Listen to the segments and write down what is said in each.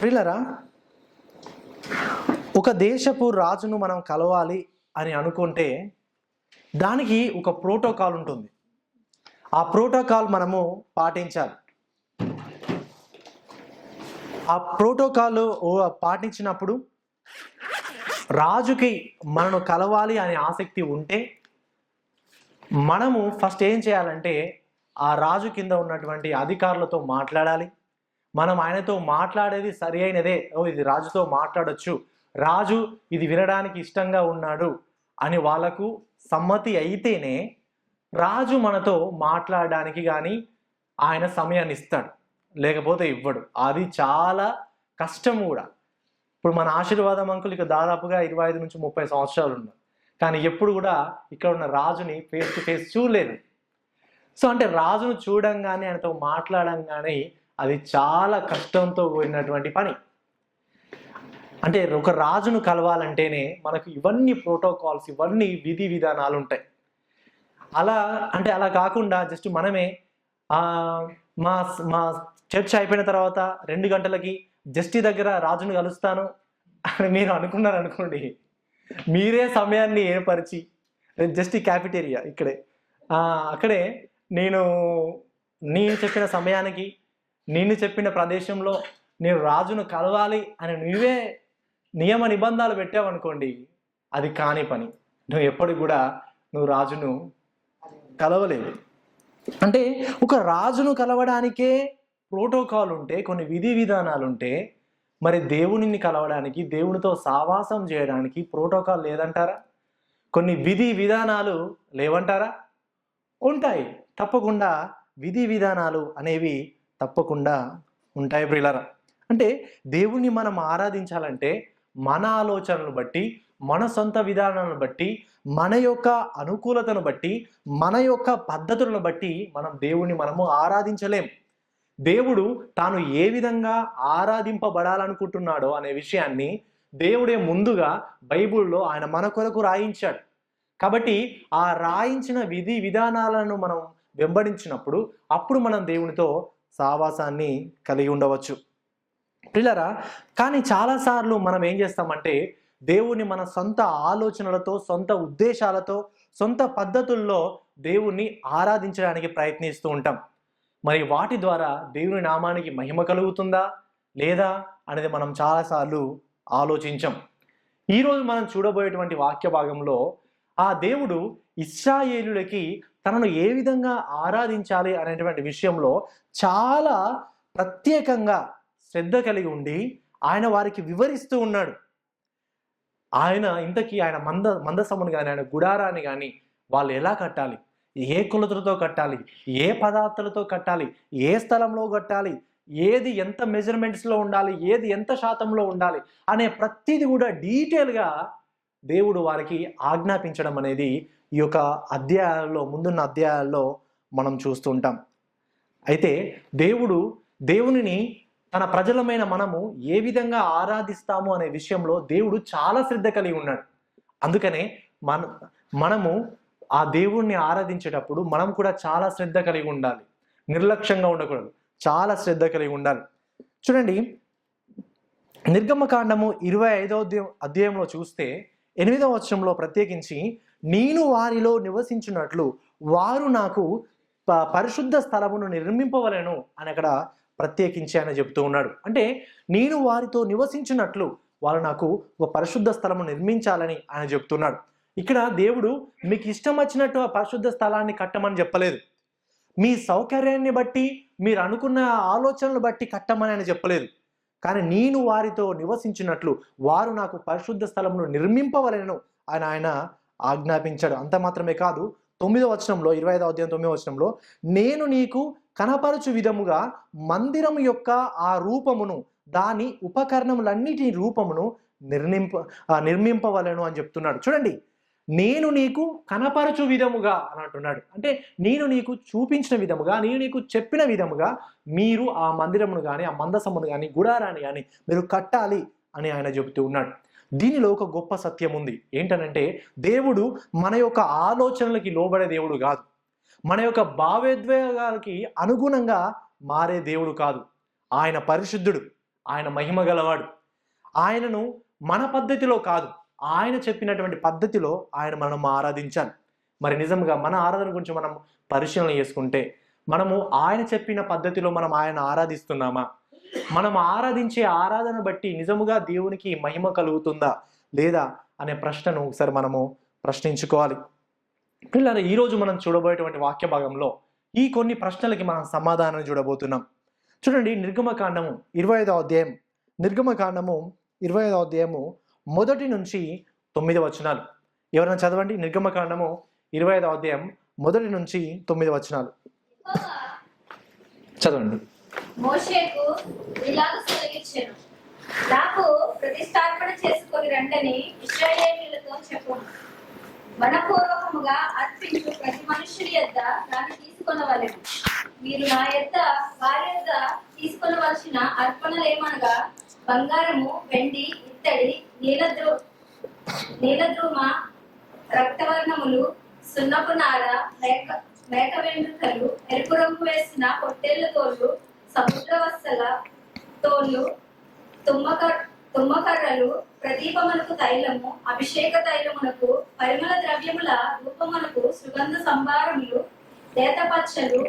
ప్రియులరా, ఒక దేశపు రాజును మనం కలవాలి అని అనుకుంటే దానికి ఒక ప్రోటోకాల్ ఉంటుంది. ఆ ప్రోటోకాల్ మనము పాటించాలి. ఆ ప్రోటోకాల్ పాటించినప్పుడు రాజుకి మనను కలవాలి అనే ఆసక్తి ఉంటే మనము ఫస్ట్ ఏం చేయాలంటే ఆ రాజు కింద ఉన్నటువంటి అధికారులతో మాట్లాడాలి. మనం ఆయనతో మాట్లాడేది సరి అయినదే, ఇది రాజుతో మాట్లాడొచ్చు, రాజు ఇది వినడానికి ఇష్టంగా ఉన్నాడు అని వాళ్ళకు సమ్మతి అయితేనే రాజు మనతో మాట్లాడడానికి కానీ ఆయన సమయాన్ని ఇస్తాడు, లేకపోతే ఇవ్వడు. అది చాలా కష్టం కూడా. ఇప్పుడు మన ఆశీర్వాదం అంకుల్ ఇక దాదాపుగా 25 నుంచి 30 సంవత్సరాలు ఉన్నారు, కానీ ఎప్పుడు కూడా ఇక్కడ ఉన్న రాజుని ఫేస్ టు ఫేస్ చూడలేదు. సో అంటే రాజును చూడంగానే ఆయనతో మాట్లాడంగానే అది చాలా కష్టంతో కూడినటువంటి పని. అంటే ఒక రాజును కలవాలంటేనే మనకు ఇవన్నీ ప్రోటోకాల్స్, ఇవన్నీ విధి విధానాలు ఉంటాయి. అలా కాకుండా జస్ట్ మనమే మా మా చర్చ్ అయిపోయిన తర్వాత 2 గంటలకి జస్టి దగ్గర రాజును కలుస్తాను అని మీరు అనుకున్నారు అనుకోండి, మీరే సమయాన్ని ఏర్పరిచి జస్ట్ క్యాఫిటేరియా అక్కడే నేను చెప్పిన సమయానికి నేను చెప్పిన ప్రదేశంలో నేను రాజును కలవాలి అని నువ్వే నియమ నిబంధనలు పెట్టావనుకోండి, అది కాని పని. నువ్వు ఎప్పటికి కూడా రాజును కలవలేవు. అంటే ఒక రాజును కలవడానికే ప్రోటోకాల్ ఉంటే, కొన్ని విధి విధానాలు ఉంటే, మరి దేవునిని కలవడానికి, దేవునితో సావాసం చేయడానికి ప్రోటోకాల్ లేదంటారా? కొన్ని విధి విధానాలు లేవంటారా? ఉంటాయి. తప్పకుండా విధి విధానాలు అనేవి తప్పకుండా ఉంటాయి ప్రియులారా. అంటే దేవుణ్ణి మనం ఆరాధించాలంటే మన ఆలోచనలు బట్టి, మన సొంత విధానాలను బట్టి, మన యొక్క అనుకూలతను బట్టి, మన యొక్క పద్ధతులను బట్టి మనం దేవుణ్ణి మనము ఆరాధించలేం. దేవుడు తాను ఏ విధంగా ఆరాధింపబడాలనుకుంటున్నాడో అనే విషయాన్ని దేవుడే ముందుగా బైబిల్లో ఆయన మన కొరకు రాయించాడు. కాబట్టి ఆ రాయించిన విధి విధానాలను మనం వెంబడించినప్పుడు అప్పుడు మనం దేవునితో సావాసాన్ని కలిగి ఉండవచ్చు ప్రియులారా. కానీ చాలాసార్లు మనం ఏం చేస్తామంటే దేవుణ్ణి మన సొంత ఆలోచనలతో, సొంత ఉద్దేశాలతో, సొంత పద్ధతుల్లో దేవుణ్ణి ఆరాధించడానికి ప్రయత్నిస్తూ ఉంటాం. మరి వాటి ద్వారా దేవుని నామానికి మహిమ కలుగుతుందా లేదా అనేది మనం చాలాసార్లు ఆలోచించాం. ఈరోజు మనం చూడబోయేటువంటి వాక్య భాగంలో ఆ దేవుడు ఇశ్రాయేలులకి తనను ఏ విధంగా ఆరాధించాలి అనేటువంటి విషయంలో చాలా ప్రత్యేకంగా శ్రద్ధ కలిగి ఉండి ఆయన వారికి వివరిస్తూ ఉన్నాడు. ఆయన మందసమును కానీ, ఆయన గుడారాన్ని కానీ వాళ్ళు ఎలా కట్టాలి, ఏ కొలతలతో కట్టాలి, ఏ పదార్థాలతో కట్టాలి, ఏ స్థలంలో కట్టాలి, ఏది ఎంత మెజర్మెంట్స్లో ఉండాలి, ఏది ఎంత శాతంలో ఉండాలి అనే ప్రతిదీ కూడా డీటెయిల్గా దేవుడు వారికి ఆజ్ఞాపించడం అనేది ఈ యొక్క అధ్యాయాల్లో, ముందున్న అధ్యాయాల్లో మనం చూస్తుంటాం. అయితే దేవునిని తన ప్రజలమైన మనము ఏ విధంగా ఆరాధిస్తాము అనే విషయంలో దేవుడు చాలా శ్రద్ధ కలిగి ఉన్నాడు. అందుకనే మనము ఆ దేవుణ్ణి ఆరాధించేటప్పుడు మనం కూడా చాలా శ్రద్ధ కలిగి ఉండాలి, నిర్లక్ష్యంగా ఉండకూడదు, చాలా శ్రద్ధ కలిగి ఉండాలి. చూడండి, నిర్గమకాండము 25వ అధ్యాయంలో చూస్తే 8వ వచనంలో ప్రత్యేకించి, నేను వారిలో నివసించినట్లు వారు నాకు పరిశుద్ధ స్థలమును నిర్మింపవలెను అని అక్కడ ప్రత్యేకించి ఆయన చెప్తూ ఉన్నాడు. అంటే నేను వారితో నివసించినట్లు వాళ్ళు నాకు ఒక పరిశుద్ధ స్థలము నిర్మించాలని ఆయన చెప్తున్నాడు. ఇక్కడ దేవుడు మీకు ఇష్టం వచ్చినట్టు ఆ పరిశుద్ధ స్థలాన్ని కట్టమని చెప్పలేదు. మీ సౌకర్యాన్ని బట్టి, మీరు అనుకున్న ఆలోచనలు బట్టి కట్టమని ఆయన చెప్పలేదు. కానీ నేను వారితో నివసించినట్లు వారు నాకు పరిశుద్ధ స్థలమును నిర్మింపవలెను అని ఆయన ఆజ్ఞాపించాడు. అంత మాత్రమే కాదు, 9వ వచనంలో, 25వ అధ్యాయం 9వ వచనంలో, నేను నీకు కనపరచు విధముగా మందిరం యొక్క ఆ రూపమును, దాని ఉపకరణములన్నిటి రూపమును నిర్మింపవలెను అని చెప్తున్నాడు. చూడండి, నేను నీకు కనపరచు విధముగా అని అంటున్నాడు. అంటే నేను నీకు చూపించిన విధముగా, నేను నీకు చెప్పిన విధముగా మీరు ఆ మందిరమును కానీ, ఆ మందసమును కానీ, గుడారాన్ని కానీ మీరు కట్టాలి అని ఆయన చెబుతూ ఉన్నాడు. దీనిలో ఒక గొప్ప సత్యం ఉంది. ఏంటనంటే దేవుడు మన యొక్క ఆలోచనలకి లోబడే దేవుడు కాదు, మన యొక్క భావోద్వేగాలకి అనుగుణంగా మారే దేవుడు కాదు. ఆయన పరిశుద్ధుడు, ఆయన మహిమ గలవాడు. ఆయనను మన పద్ధతిలో కాదు, ఆయన చెప్పినటువంటి పద్ధతిలో ఆయన మనం ఆరాధించాలి. మరి నిజంగా మన ఆరాధన గురించి మనం పరిశీలన చేసుకుంటే, మనము ఆయన చెప్పిన పద్ధతిలో మనం ఆయన ఆరాధిస్తున్నామా? మనం ఆరాధించే ఆరాధన బట్టి నిజముగా దేవునికి మహిమ కలుగుతుందా లేదా అనే ప్రశ్నను ఒకసారి మనము ప్రశ్నించుకోవాలి. పిల్లలు, ఈరోజు మనం చూడబోయేటువంటి వాక్య భాగంలో ఈ కొన్ని ప్రశ్నలకి మనం సమాధానం చూడబోతున్నాం. చూడండి, నిర్గమకాండము 25వ అధ్యాయం, నిర్గమకాండము 25వ అధ్యాయము 1 నుంచి 9 వచనాలు. ఎవరైనా చదవండి. నిర్గమకాండము 25వ అధ్యాయం 1 నుంచి 9 వచనాలు చదవండి. మోషేకు ఇలాగ సెలవిచ్చెను, నాకు ప్రతిష్టార్పణ చేసుకొని రండని ఇశ్రాయేలీయులతో చెప్పు. మనపూర్వకముగా అర్పించు ప్రతి మనుష్యుడి యొద్ద దాన్ని తీసుకొనవలెను. మీరు నా యొద్ద వారి యొద్ద తీసుకొనవలసిన అర్పణలేమనగా బంగారము, వెండి, ఇత్తడి, నీలద్రుమ, రక్తవర్ణములు, సున్నపు నార, మేక వెంట్రుకలు, ఎరుపు రంగు వేసిన పొట్టేళ్ల తోళ్లు, సముద్రవత్సల తోళ్లు, తుమ్మకర్రలు, ప్రదీపమునకు తైలము, అభిషేక తైలమునకు, పరిమళ ద్రవ్యముల రూపమునకు, సుగంధ సంభారములు, లేతపచ్చలు,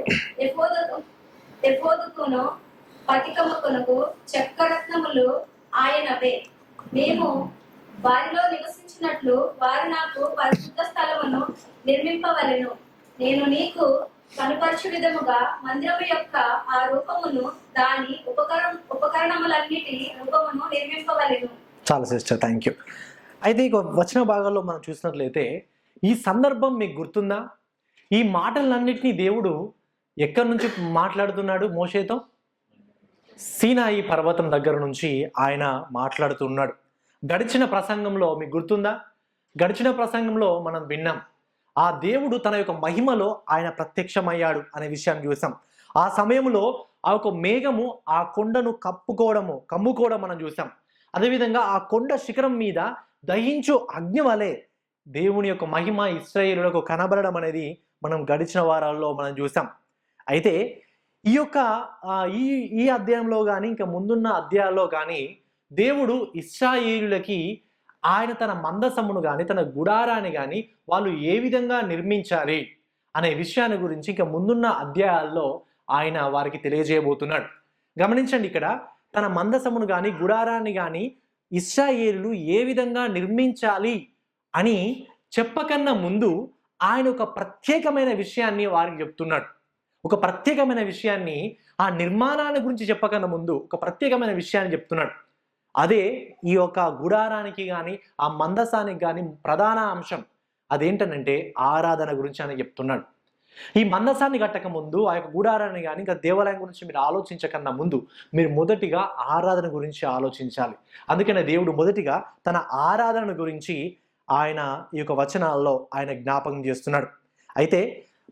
ఎఫోదుకును పతికముకునకు చక్రరత్నములు ఆయనవే. మేము వారిలో నివసించినట్లు వారు నాకు పరిశుద్ధ స్థలమును నిర్మింపవలెను. నేను నీకు కనుపరచు విధముగా మందిరము యొక్క ఆ రూపమును, దాని ఉపకరణములన్నిటి రూపమును నిర్మింపవలెను. చాలా సిస్టర్, థ్యాంక్ యూ. అయితే ఇక వచ్చిన భాగాల్లో మనం చూసినట్లయితే ఈ సందర్భం మీకు గుర్తుందా? ఈ మాటలన్నింటినీ దేవుడు ఎక్కడి నుంచి మాట్లాడుతున్నాడు? మోషేతో సీనాయి పర్వతం దగ్గర నుంచి ఆయన మాట్లాడుతున్నాడు. గడిచిన ప్రసంగంలో మీకు గుర్తుందా? గడిచిన ప్రసంగంలో మనం విన్నాం, ఆ దేవుడు తన యొక్క మహిమలో ఆయన ప్రత్యక్షమయ్యాడు అనే విషయాన్ని చూసాం. ఆ సమయంలో ఆ యొక్క మేఘము ఆ కొండను కమ్ముకోవడం మనం చూసాం. అదేవిధంగా ఆ కొండ శిఖరం మీద దహించు అగ్ని వలె దేవుని యొక్క మహిమ ఇశ్రాయేలులకు కనబడడం అనేది మనం గడిచిన వారాల్లో మనం చూసాం. అయితే ఈ యొక్క ఈ అధ్యాయంలో కానీ ఇంకా ముందున్న అధ్యాయాల్లో కానీ దేవుడు ఇశ్రాయేలులకి ఆయన తన మందసమును కానీ తన గుడారాన్ని కానీ వాళ్ళు ఏ విధంగా నిర్మించాలి అనే విషయాన్ని గురించి ఇంకా ముందున్న అధ్యాయాల్లో ఆయన వారికి తెలియజేయబోతున్నాడు. గమనించండి, ఇక్కడ తన మందసమును కానీ గుడారాన్ని కానీ ఇశ్రాయేలు ఏ విధంగా నిర్మించాలి అని చెప్పకన్నా ముందు ఆయన ఒక ప్రత్యేకమైన విషయాన్ని వారికి చెప్తున్నాడు. ఒక ప్రత్యేకమైన విషయాన్ని, ఆ నిర్మాణాన్ని గురించి చెప్పకన్నా ముందు ఒక ప్రత్యేకమైన విషయాన్ని చెప్తున్నాడు. అదే ఈ యొక్క గుడారానికి కానీ ఆ మందసానికి కానీ ప్రధాన అంశం. అదేంటనంటే ఆరాధన గురించి అని చెప్తున్నాడు. ఈ మందసాన్ని కట్టక ముందు, ఆ యొక్క గుడారాన్ని కానీ ఇంకా దేవాలయం గురించి మీరు ఆలోచించకన్నా ముందు మీరు మొదటిగా ఆరాధన గురించి ఆలోచించాలి. అందుకనే దేవుడు మొదటిగా తన ఆరాధన గురించి ఆయన ఈ యొక్క వచనాల్లో ఆయన జ్ఞాపకం చేస్తున్నాడు. అయితే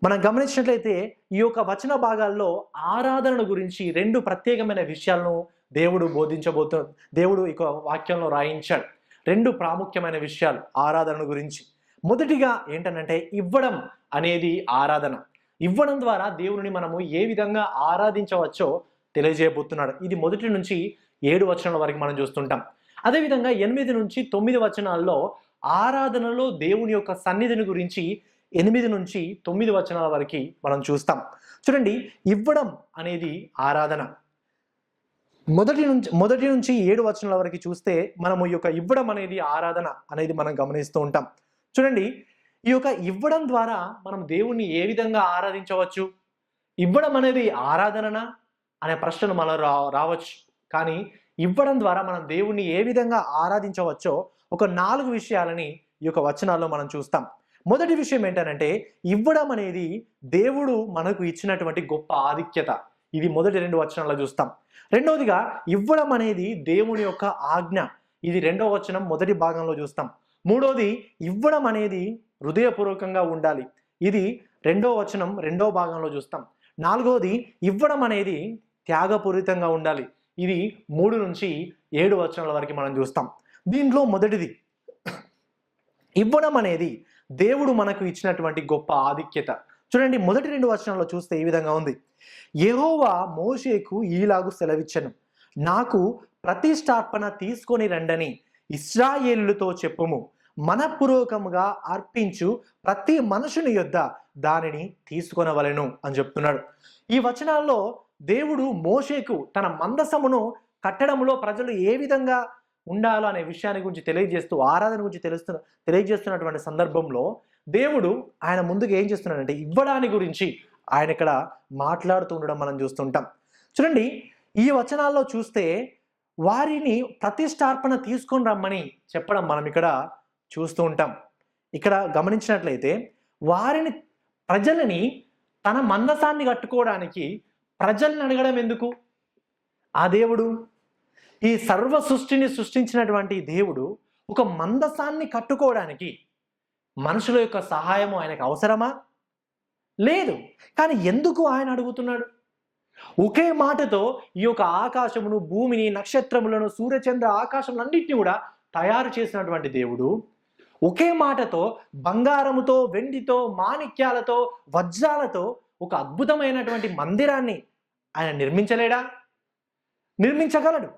మనం గమనించినట్లయితే ఈ యొక్క వచన భాగాల్లో ఆరాధన గురించి 2 ప్రత్యేకమైన విషయాలను దేవుడు ఈ వాక్యంలో రాయించాడు. 2 ప్రాముఖ్యమైన విషయాలు ఆరాధన గురించి. మొదటిగా ఏంటనంటే ఇవ్వడం అనేది ఆరాధన. ఇవ్వడం ద్వారా దేవుని మనము ఏ విధంగా ఆరాధించవచ్చో తెలియజేయబోతున్నాడు. ఇది 1 నుంచి 7 వచనాల వరకు మనం చూస్తుంటాం. అదేవిధంగా 8 నుంచి 9 వచనాల్లో ఆరాధనలో దేవుని యొక్క సన్నిధిని గురించి 8 నుంచి 9 వచనాల వరకు మనం చూస్తాం. చూడండి, ఇవ్వడం అనేది ఆరాధన. మొదటి నుంచి 7 వచనాల వరకు చూస్తే మనము ఈ యొక్క ఇవ్వడం అనేది ఆరాధన అనేది మనం గమనిస్తూ ఉంటాం. చూడండి, ఈ యొక్క ఇవ్వడం ద్వారా మనం దేవుణ్ణి ఏ విధంగా ఆరాధించవచ్చు? ఇవ్వడం అనేది ఆరాధననా అనే ప్రశ్నలు మనం రావచ్చు. కానీ ఇవ్వడం ద్వారా మనం దేవుణ్ణి ఏ విధంగా ఆరాధించవచ్చో ఒక 4 విషయాలని ఈ యొక్క వచనాల్లో మనం చూస్తాం. మొదటి విషయం ఏంటంటే ఇవ్వడం అనేది దేవుడు మనకు ఇచ్చినటువంటి గొప్ప ఆధిక్యత. ఇది మొదటి 2 వచనాల్లో చూస్తాం. రెండవదిగా ఇవ్వడం అనేది దేవుని యొక్క ఆజ్ఞ. ఇది 2వ వచనం మొదటి భాగంలో చూస్తాం. మూడోది ఇవ్వడం అనేది హృదయపూర్వకంగా ఉండాలి. ఇది 2వ వచనం 2వ భాగంలో చూస్తాం. నాలుగవది ఇవ్వడం అనేది త్యాగపూరితంగా ఉండాలి. ఇది 3 నుంచి 7 వచనాల వరకు మనం చూస్తాం. దీంట్లో మొదటిది ఇవ్వడం అనేది దేవుడు మనకు ఇచ్చినటువంటి గొప్ప ఆధిక్యత. చూడండి, మొదటి 2 వచనాల్లో చూస్తే ఈ విధంగా ఉంది. యెహోవా మోషేకు ఈలాగు సెలవిచ్చెను, నాకు ప్రతిష్టార్పణ తీసుకొని రండని ఇశ్రాయేలులతో చెప్పుము. మనపూర్వకముగా అర్పించు ప్రతి మనుషుని యొద్ద దానిని తీసుకొనవలెను అని చెప్తున్నాడు. ఈ వచనాల్లో దేవుడు మోషేకు తన మందసమును కట్టడంలో ప్రజలు ఏ విధంగా ఉండాలో అనే విషయాన్ని గురించి తెలియజేస్తూ, ఆరాధన గురించి తెలియజేస్తున్నటువంటి సందర్భంలో దేవుడు ఆయన ముందుకు ఏం చేస్తున్నాడంటే ఇవ్వడాని గురించి ఆయన ఇక్కడ మాట్లాడుతూ ఉండడం మనం చూస్తుంటాం. చూడండి, ఈ వచనాల్లో చూస్తే వారిని ప్రతిష్టార్పణ తీసుకొని రమ్మని చెప్పడం మనం ఇక్కడ చూస్తూ ఉంటాం. ఇక్కడ గమనించినట్లయితే ప్రజలని తన మందసాన్ని కట్టుకోవడానికి ప్రజల్ని అడగడం ఎందుకు? ఆ దేవుడు, ఈ సర్వ సృష్టిని సృష్టించినటువంటి దేవుడు ఒక మందసాన్ని కట్టుకోవడానికి మనుషుల యొక్క సహాయము ఆయనకు అవసరమా? లేదు. కానీ ఎందుకు ఆయన అడుగుతున్నాడు? ఒకే మాటతో ఈ యొక్క ఆకాశమును, భూమిని, నక్షత్రములను, సూర్యచంద్ర ఆకాశములన్నింటినీ కూడా తయారు చేసినటువంటి దేవుడు ఒకే మాటతో బంగారముతో, వెండితో, మాణిక్యాలతో, వజ్రాలతో ఒక అద్భుతమైనటువంటి మందిరాన్ని ఆయన నిర్మించలేడా? నిర్మించగలడు.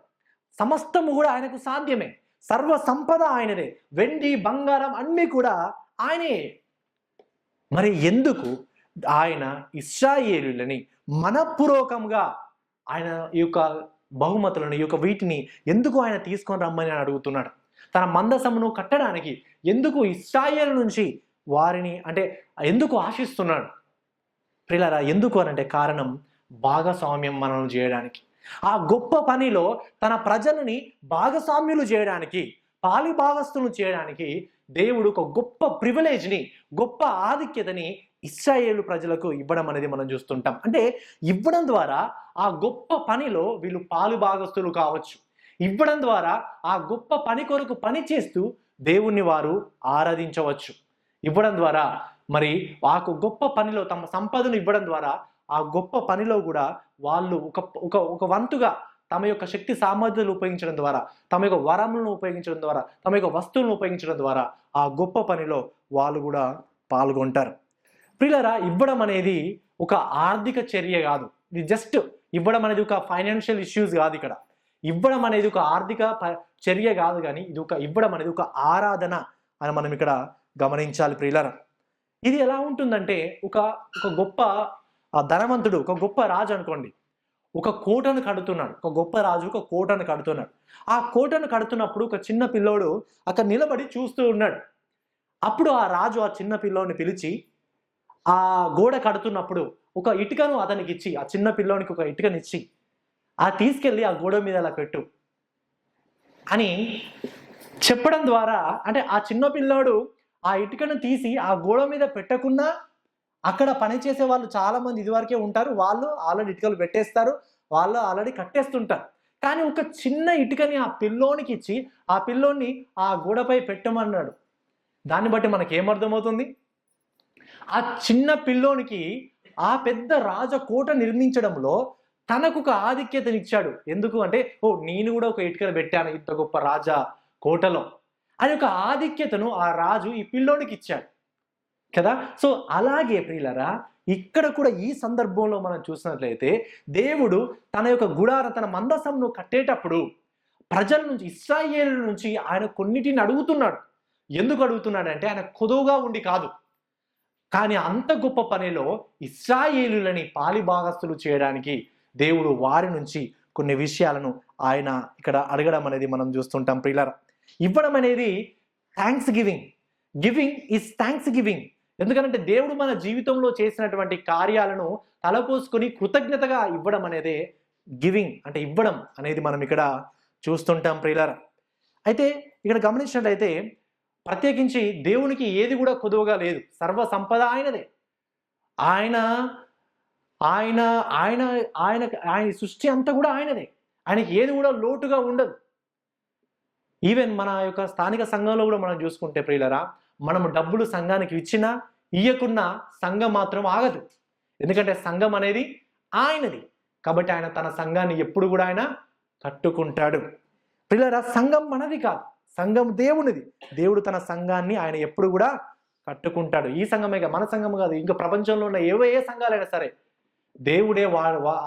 సమస్తము కూడా ఆయనకు సాధ్యమే. సర్వ సంపద ఆయనదే. వెండి, బంగారం అన్నీ కూడా ఆయనే. మరి ఎందుకు ఆయన ఇశ్రాయేలులని మనపూర్వకంగా ఆయన ఈ యొక్క బహుమతులను, ఈ యొక్క వీటిని ఎందుకు ఆయన తీసుకొని రమ్మని అడుగుతున్నాడు? తన మందసమును కట్టడానికి ఎందుకు ఇశ్రాయేలు నుంచి వారిని ఎందుకు ఆశిస్తున్నాడు? ప్రియులారా, ఎందుకు అనంటే కారణం భాగస్వామ్యం మనల్ని చేయడానికి. ఆ గొప్ప పనిలో తన ప్రజలని భాగస్వామ్యులు చేయడానికి, పాలి భాగస్తులు చేయడానికి దేవుడు ఒక గొప్ప ప్రివిలేజ్ని, గొప్ప ఆధిక్యతని ఇశ్రాయేలు ప్రజలకు ఇవ్వడం అనేది మనం చూస్తుంటాం. ఇవ్వడం ద్వారా ఆ గొప్ప పనిలో వీళ్ళు పాలు భాగస్తులు కావచ్చు. ఇవ్వడం ద్వారా ఆ గొప్ప పని కొరకు పని చేస్తూ దేవుణ్ణి వారు ఆరాధించవచ్చు. ఇవ్వడం ద్వారా మరి ఆ గొప్ప పనిలో తమ సంపదను ఇవ్వడం ద్వారా ఆ గొప్ప పనిలో కూడా వాళ్ళు ఒక వంతుగా తమ యొక్క శక్తి సామర్థ్యాలు ఉపయోగించడం ద్వారా, తమ యొక్క వరములను ఉపయోగించడం ద్వారా, తమ యొక్క వస్తువులను ఉపయోగించడం ద్వారా ఆ గొప్ప పనిలో వాళ్ళు కూడా పాల్గొంటారు. ప్రియులారా, ఇవ్వడం అనేది ఒక ఆర్థిక చర్య కాదు. ఇది జస్ట్ ఇవ్వడం అనేది ఒక ఫైనాన్షియల్ ఇష్యూస్ కాదు. ఇక్కడ ఇవ్వడం అనేది ఒక ఆర్థిక చర్య కాదు, కానీ ఇవ్వడం అనేది ఒక ఆరాధన అని మనం ఇక్కడ గమనించాలి. ప్రియులారా, ఇది ఎలా ఉంటుందంటే ఒక గొప్ప ధనవంతుడు, ఒక గొప్ప రాజు అనుకోండి, ఒక కోటను కడుతున్నాడు. ఒక గొప్ప రాజు ఒక కోటను కడుతున్నాడు. ఆ కోటను కడుతున్నప్పుడు ఒక చిన్న పిల్లోడు అక్కడ నిలబడి చూస్తూ ఉన్నాడు. అప్పుడు ఆ రాజు ఆ చిన్న పిల్లోని పిలిచి ఆ గోడ కడుతున్నప్పుడు ఒక ఇటుకను అతనికి ఇచ్చి, ఆ చిన్న పిల్లోనికి ఒక ఇటుకనిచ్చి, తీసుకెళ్ళి ఆ గోడ మీద అలా పెట్టు అని చెప్పడం ద్వారా, ఆ చిన్న పిల్లోడు ఆ ఇటుకను తీసి ఆ గోడ మీద పెట్టకుండా అక్కడ పనిచేసే వాళ్ళు చాలా మంది ఇదివరకే ఉంటారు. వాళ్ళు ఆల్రెడీ ఇటుకలు పెట్టేస్తారు, వాళ్ళు ఆల్రెడీ కట్టేస్తుంటారు. కానీ ఒక చిన్న ఇటుకని ఆ పిల్లోనికి ఇచ్చి ఆ పిల్లోని ఆ గోడపై పెట్టమన్నాడు. దాన్ని బట్టి మనకి ఏమర్థమవుతుంది? ఆ చిన్న పిల్లోనికి ఆ పెద్ద రాజకోట నిర్మించడంలో తనకు ఒక ఆధిక్యతనిచ్చాడు. ఎందుకు అంటే, నేను కూడా ఒక ఇటుకను పెట్టాను ఇంత గొప్ప రాజా కోటలో అని ఒక ఆధిక్యతను ఆ రాజు ఈ పిల్లోనికి ఇచ్చాడు కదా. సో అలాగే ప్రియులరా, ఇక్కడ కూడా ఈ సందర్భంలో మనం చూసినట్లయితే దేవుడు తన యొక్క గుడారం, తన మందసంను కట్టేటప్పుడు ప్రజల నుంచి, ఇశ్రాయేలు నుంచి ఆయన కొన్నిటిని అడుగుతున్నాడు. ఎందుకు అడుగుతున్నాడంటే ఆయన కొదువుగా ఉండి కాదు, కానీ అంత గొప్ప పనిలో ఇశ్రాయేలులని పాలిభాగస్తులు చేయడానికి దేవుడు వారి నుంచి కొన్ని విషయాలను ఆయన ఇక్కడ అడగడం అనేది మనం చూస్తుంటాం. ప్రియులారా, ఇవ్వడం అనేది thanks giving. Giving is thanks giving. ఎందుకంటే దేవుడు మన జీవితంలో చేసినటువంటి కార్యాలను తలపోసుకొని కృతజ్ఞతగా ఇవ్వడం అనేది గివింగ్, ఇవ్వడం అనేది మనం ఇక్కడ చూస్తుంటాం. ప్రియులారా, అయితే ఇక్కడ గమనించినట్లయితే ప్రత్యేకించి దేవునికి ఏది కూడా కొదువుగా లేదు. సర్వ సంపద ఆయనదే. ఆయన ఆయన ఆయన ఆయన ఆయన సృష్టి అంతా కూడా ఆయనదే. ఆయనకి ఏది కూడా లోటుగా ఉండదు. ఈవెన్ మన యొక్క స్థానిక సంఘంలో కూడా మనం చూసుకుంటే ప్రియులరా, మనము డబ్బులు సంఘానికి ఇచ్చినా ఇయ్యకున్నా సంఘం మాత్రం ఆగదు. ఎందుకంటే సంఘం అనేది ఆయనది. కాబట్టి ఆయన తన సంఘాన్ని ఎప్పుడు కూడా ఆయన కట్టుకుంటాడు. ప్రియులరా, సంఘం మనది కాదు, సంఘం దేవునిది. దేవుడు తన సంఘాన్ని ఆయన ఎప్పుడు కూడా కట్టుకుంటాడు. ఈ సంఘమే మన సంఘం కాదు, ఇంకా ప్రపంచంలో ఉన్న ఏ సంఘాలైనా సరే దేవుడే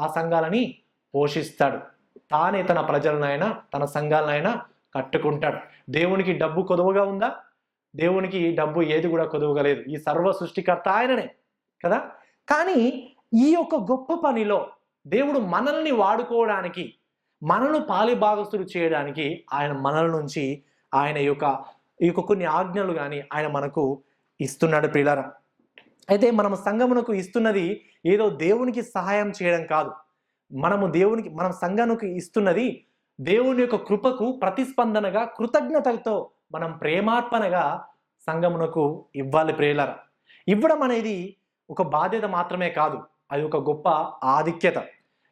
ఆ సంఘాలని పోషిస్తాడు. తానే తన ప్రజలనైనా తన సంఘాలనైనా కట్టుకుంటాడు. దేవునికి డబ్బు కొదువుగా ఉందా? దేవునికి డబ్బు ఏది కూడా కొదువుగా లేదు. ఈ సర్వ సృష్టికర్త ఆయననే కదా. కానీ ఈ యొక్క గొప్ప పనిలో దేవుడు మనల్ని వాడుకోవడానికి, మనల్ని పాలిభాగస్తులు చేయడానికి ఆయన మనల నుంచి ఆయన ఈ యొక్క కొన్ని ఆజ్ఞలు కానీ ఆయన మనకు ఇస్తున్నాడు ప్రియులారా. అయితే మనం సంఘమునకు ఇస్తున్నది ఏదో దేవునికి సహాయం చేయడం కాదు. మనం సంఘానికి ఇస్తున్నది దేవుని యొక్క కృపకు ప్రతిస్పందనగా, కృతజ్ఞతతో మనం ప్రేమార్పణగా సంఘమునకు ఇవ్వాలి ప్రియులారా. ఇవ్వడం అనేది ఒక బాధ్యత మాత్రమే కాదు, అది ఒక గొప్ప ఆధిక్యత.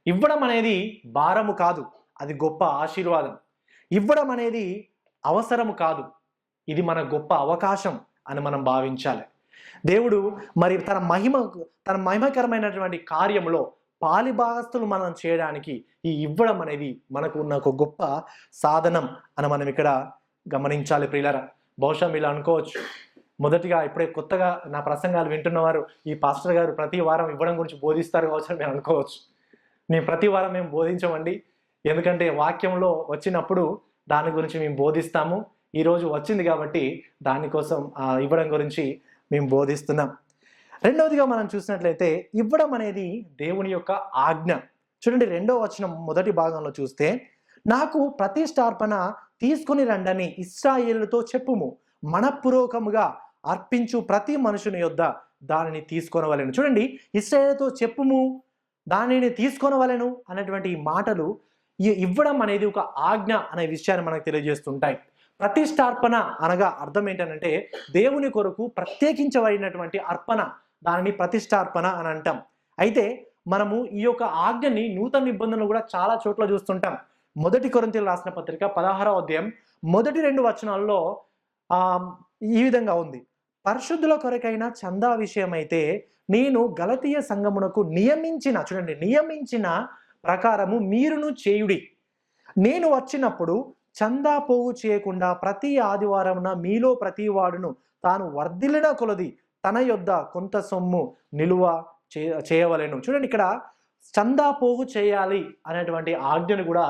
ఇవ్వడం అనేది భారము కాదు, అది గొప్ప ఆశీర్వాదం. ఇవ్వడం అనేది అవసరము కాదు, ఇది మన గొప్ప అవకాశం అని మనం భావించాలి. దేవుడు మరి తన మహిమకరమైనటువంటి కార్యంలో పాలిభాగస్తులు మనం చేయడానికి ఈ ఇవ్వడం అనేది మనకు ఉన్న ఒక గొప్ప సాధనం అని మనం ఇక్కడ గమనించాలి ప్రియులారా. బహుశా మీరు అనుకోవచ్చు, మొదటిగా ఇప్పుడే కొత్తగా నా ప్రసంగాలు వింటున్నవారు, ఈ పాస్టర్ గారు ప్రతి వారం ఇవ్వడం గురించి బోధిస్తారు కావచ్చు అని మీరు అనుకోవచ్చు. మేము ప్రతి వారం మేము బోధించమండి, ఎందుకంటే వాక్యంలో వచ్చినప్పుడు దాని గురించి మేము బోధిస్తాము. ఈరోజు వచ్చింది కాబట్టి దానికోసం ఇవ్వడం గురించి మేము బోధిస్తున్నాం. రెండవదిగా మనం చూసినట్లయితే ఇవ్వడం అనేది దేవుని యొక్క ఆజ్ఞ. చూడండి, 2వ వచనం మొదటి భాగంలో చూస్తే, నాకు ప్రతిష్టార్పణ తీసుకుని రండని ఇశ్రాయేలుతో చెప్పుము, మనఃపూర్వకముగా అర్పించు ప్రతి మనుషుని యొద్ద దానిని తీసుకొనవలెను. చూడండి, ఇశ్రాయేలుతో చెప్పుము, దానిని తీసుకొనవలెను అనేటువంటి ఈ మాటలు ఇవ్వడం అనేది ఒక ఆజ్ఞ అనే విషయాన్ని మనకు తెలియజేస్తుంటాయి. ప్రతిష్టార్పణ అనగా అర్థం ఏంటంటే దేవుని కొరకు ప్రత్యేకించబడినటువంటి అర్పణ, దానిని ప్రతిష్టార్పణ అని అంటాం. అయితే మనము ఈ యొక్క ఆజ్ఞని నూతన నిబంధనలు కూడా చాలా చోట్ల చూస్తుంటాం. 1 కొరింథీయులకు రాసిన పత్రిక 16వ అధ్యాయం మొదటి 2 వచనాల్లో ఈ విధంగా ఉంది, పరిశుద్ధుల కొరకైన చందా విషయమైతే నేను గలతీయ సంఘమునకు నియమించిన ప్రకారము మీరును చేయుడి. నేను వచ్చినప్పుడు చందా పోగు చేయకుండా ప్రతి ఆదివారమున మీలో ప్రతి వాడును తాను వర్ధిల్లిన కొలది తన యొద్ద కొంత సొమ్ము నిలువ చేయవలెను. చూడండి, ఇక్కడ చందా పోగు చేయాలి అనేటువంటి ఆజ్ఞను కూడా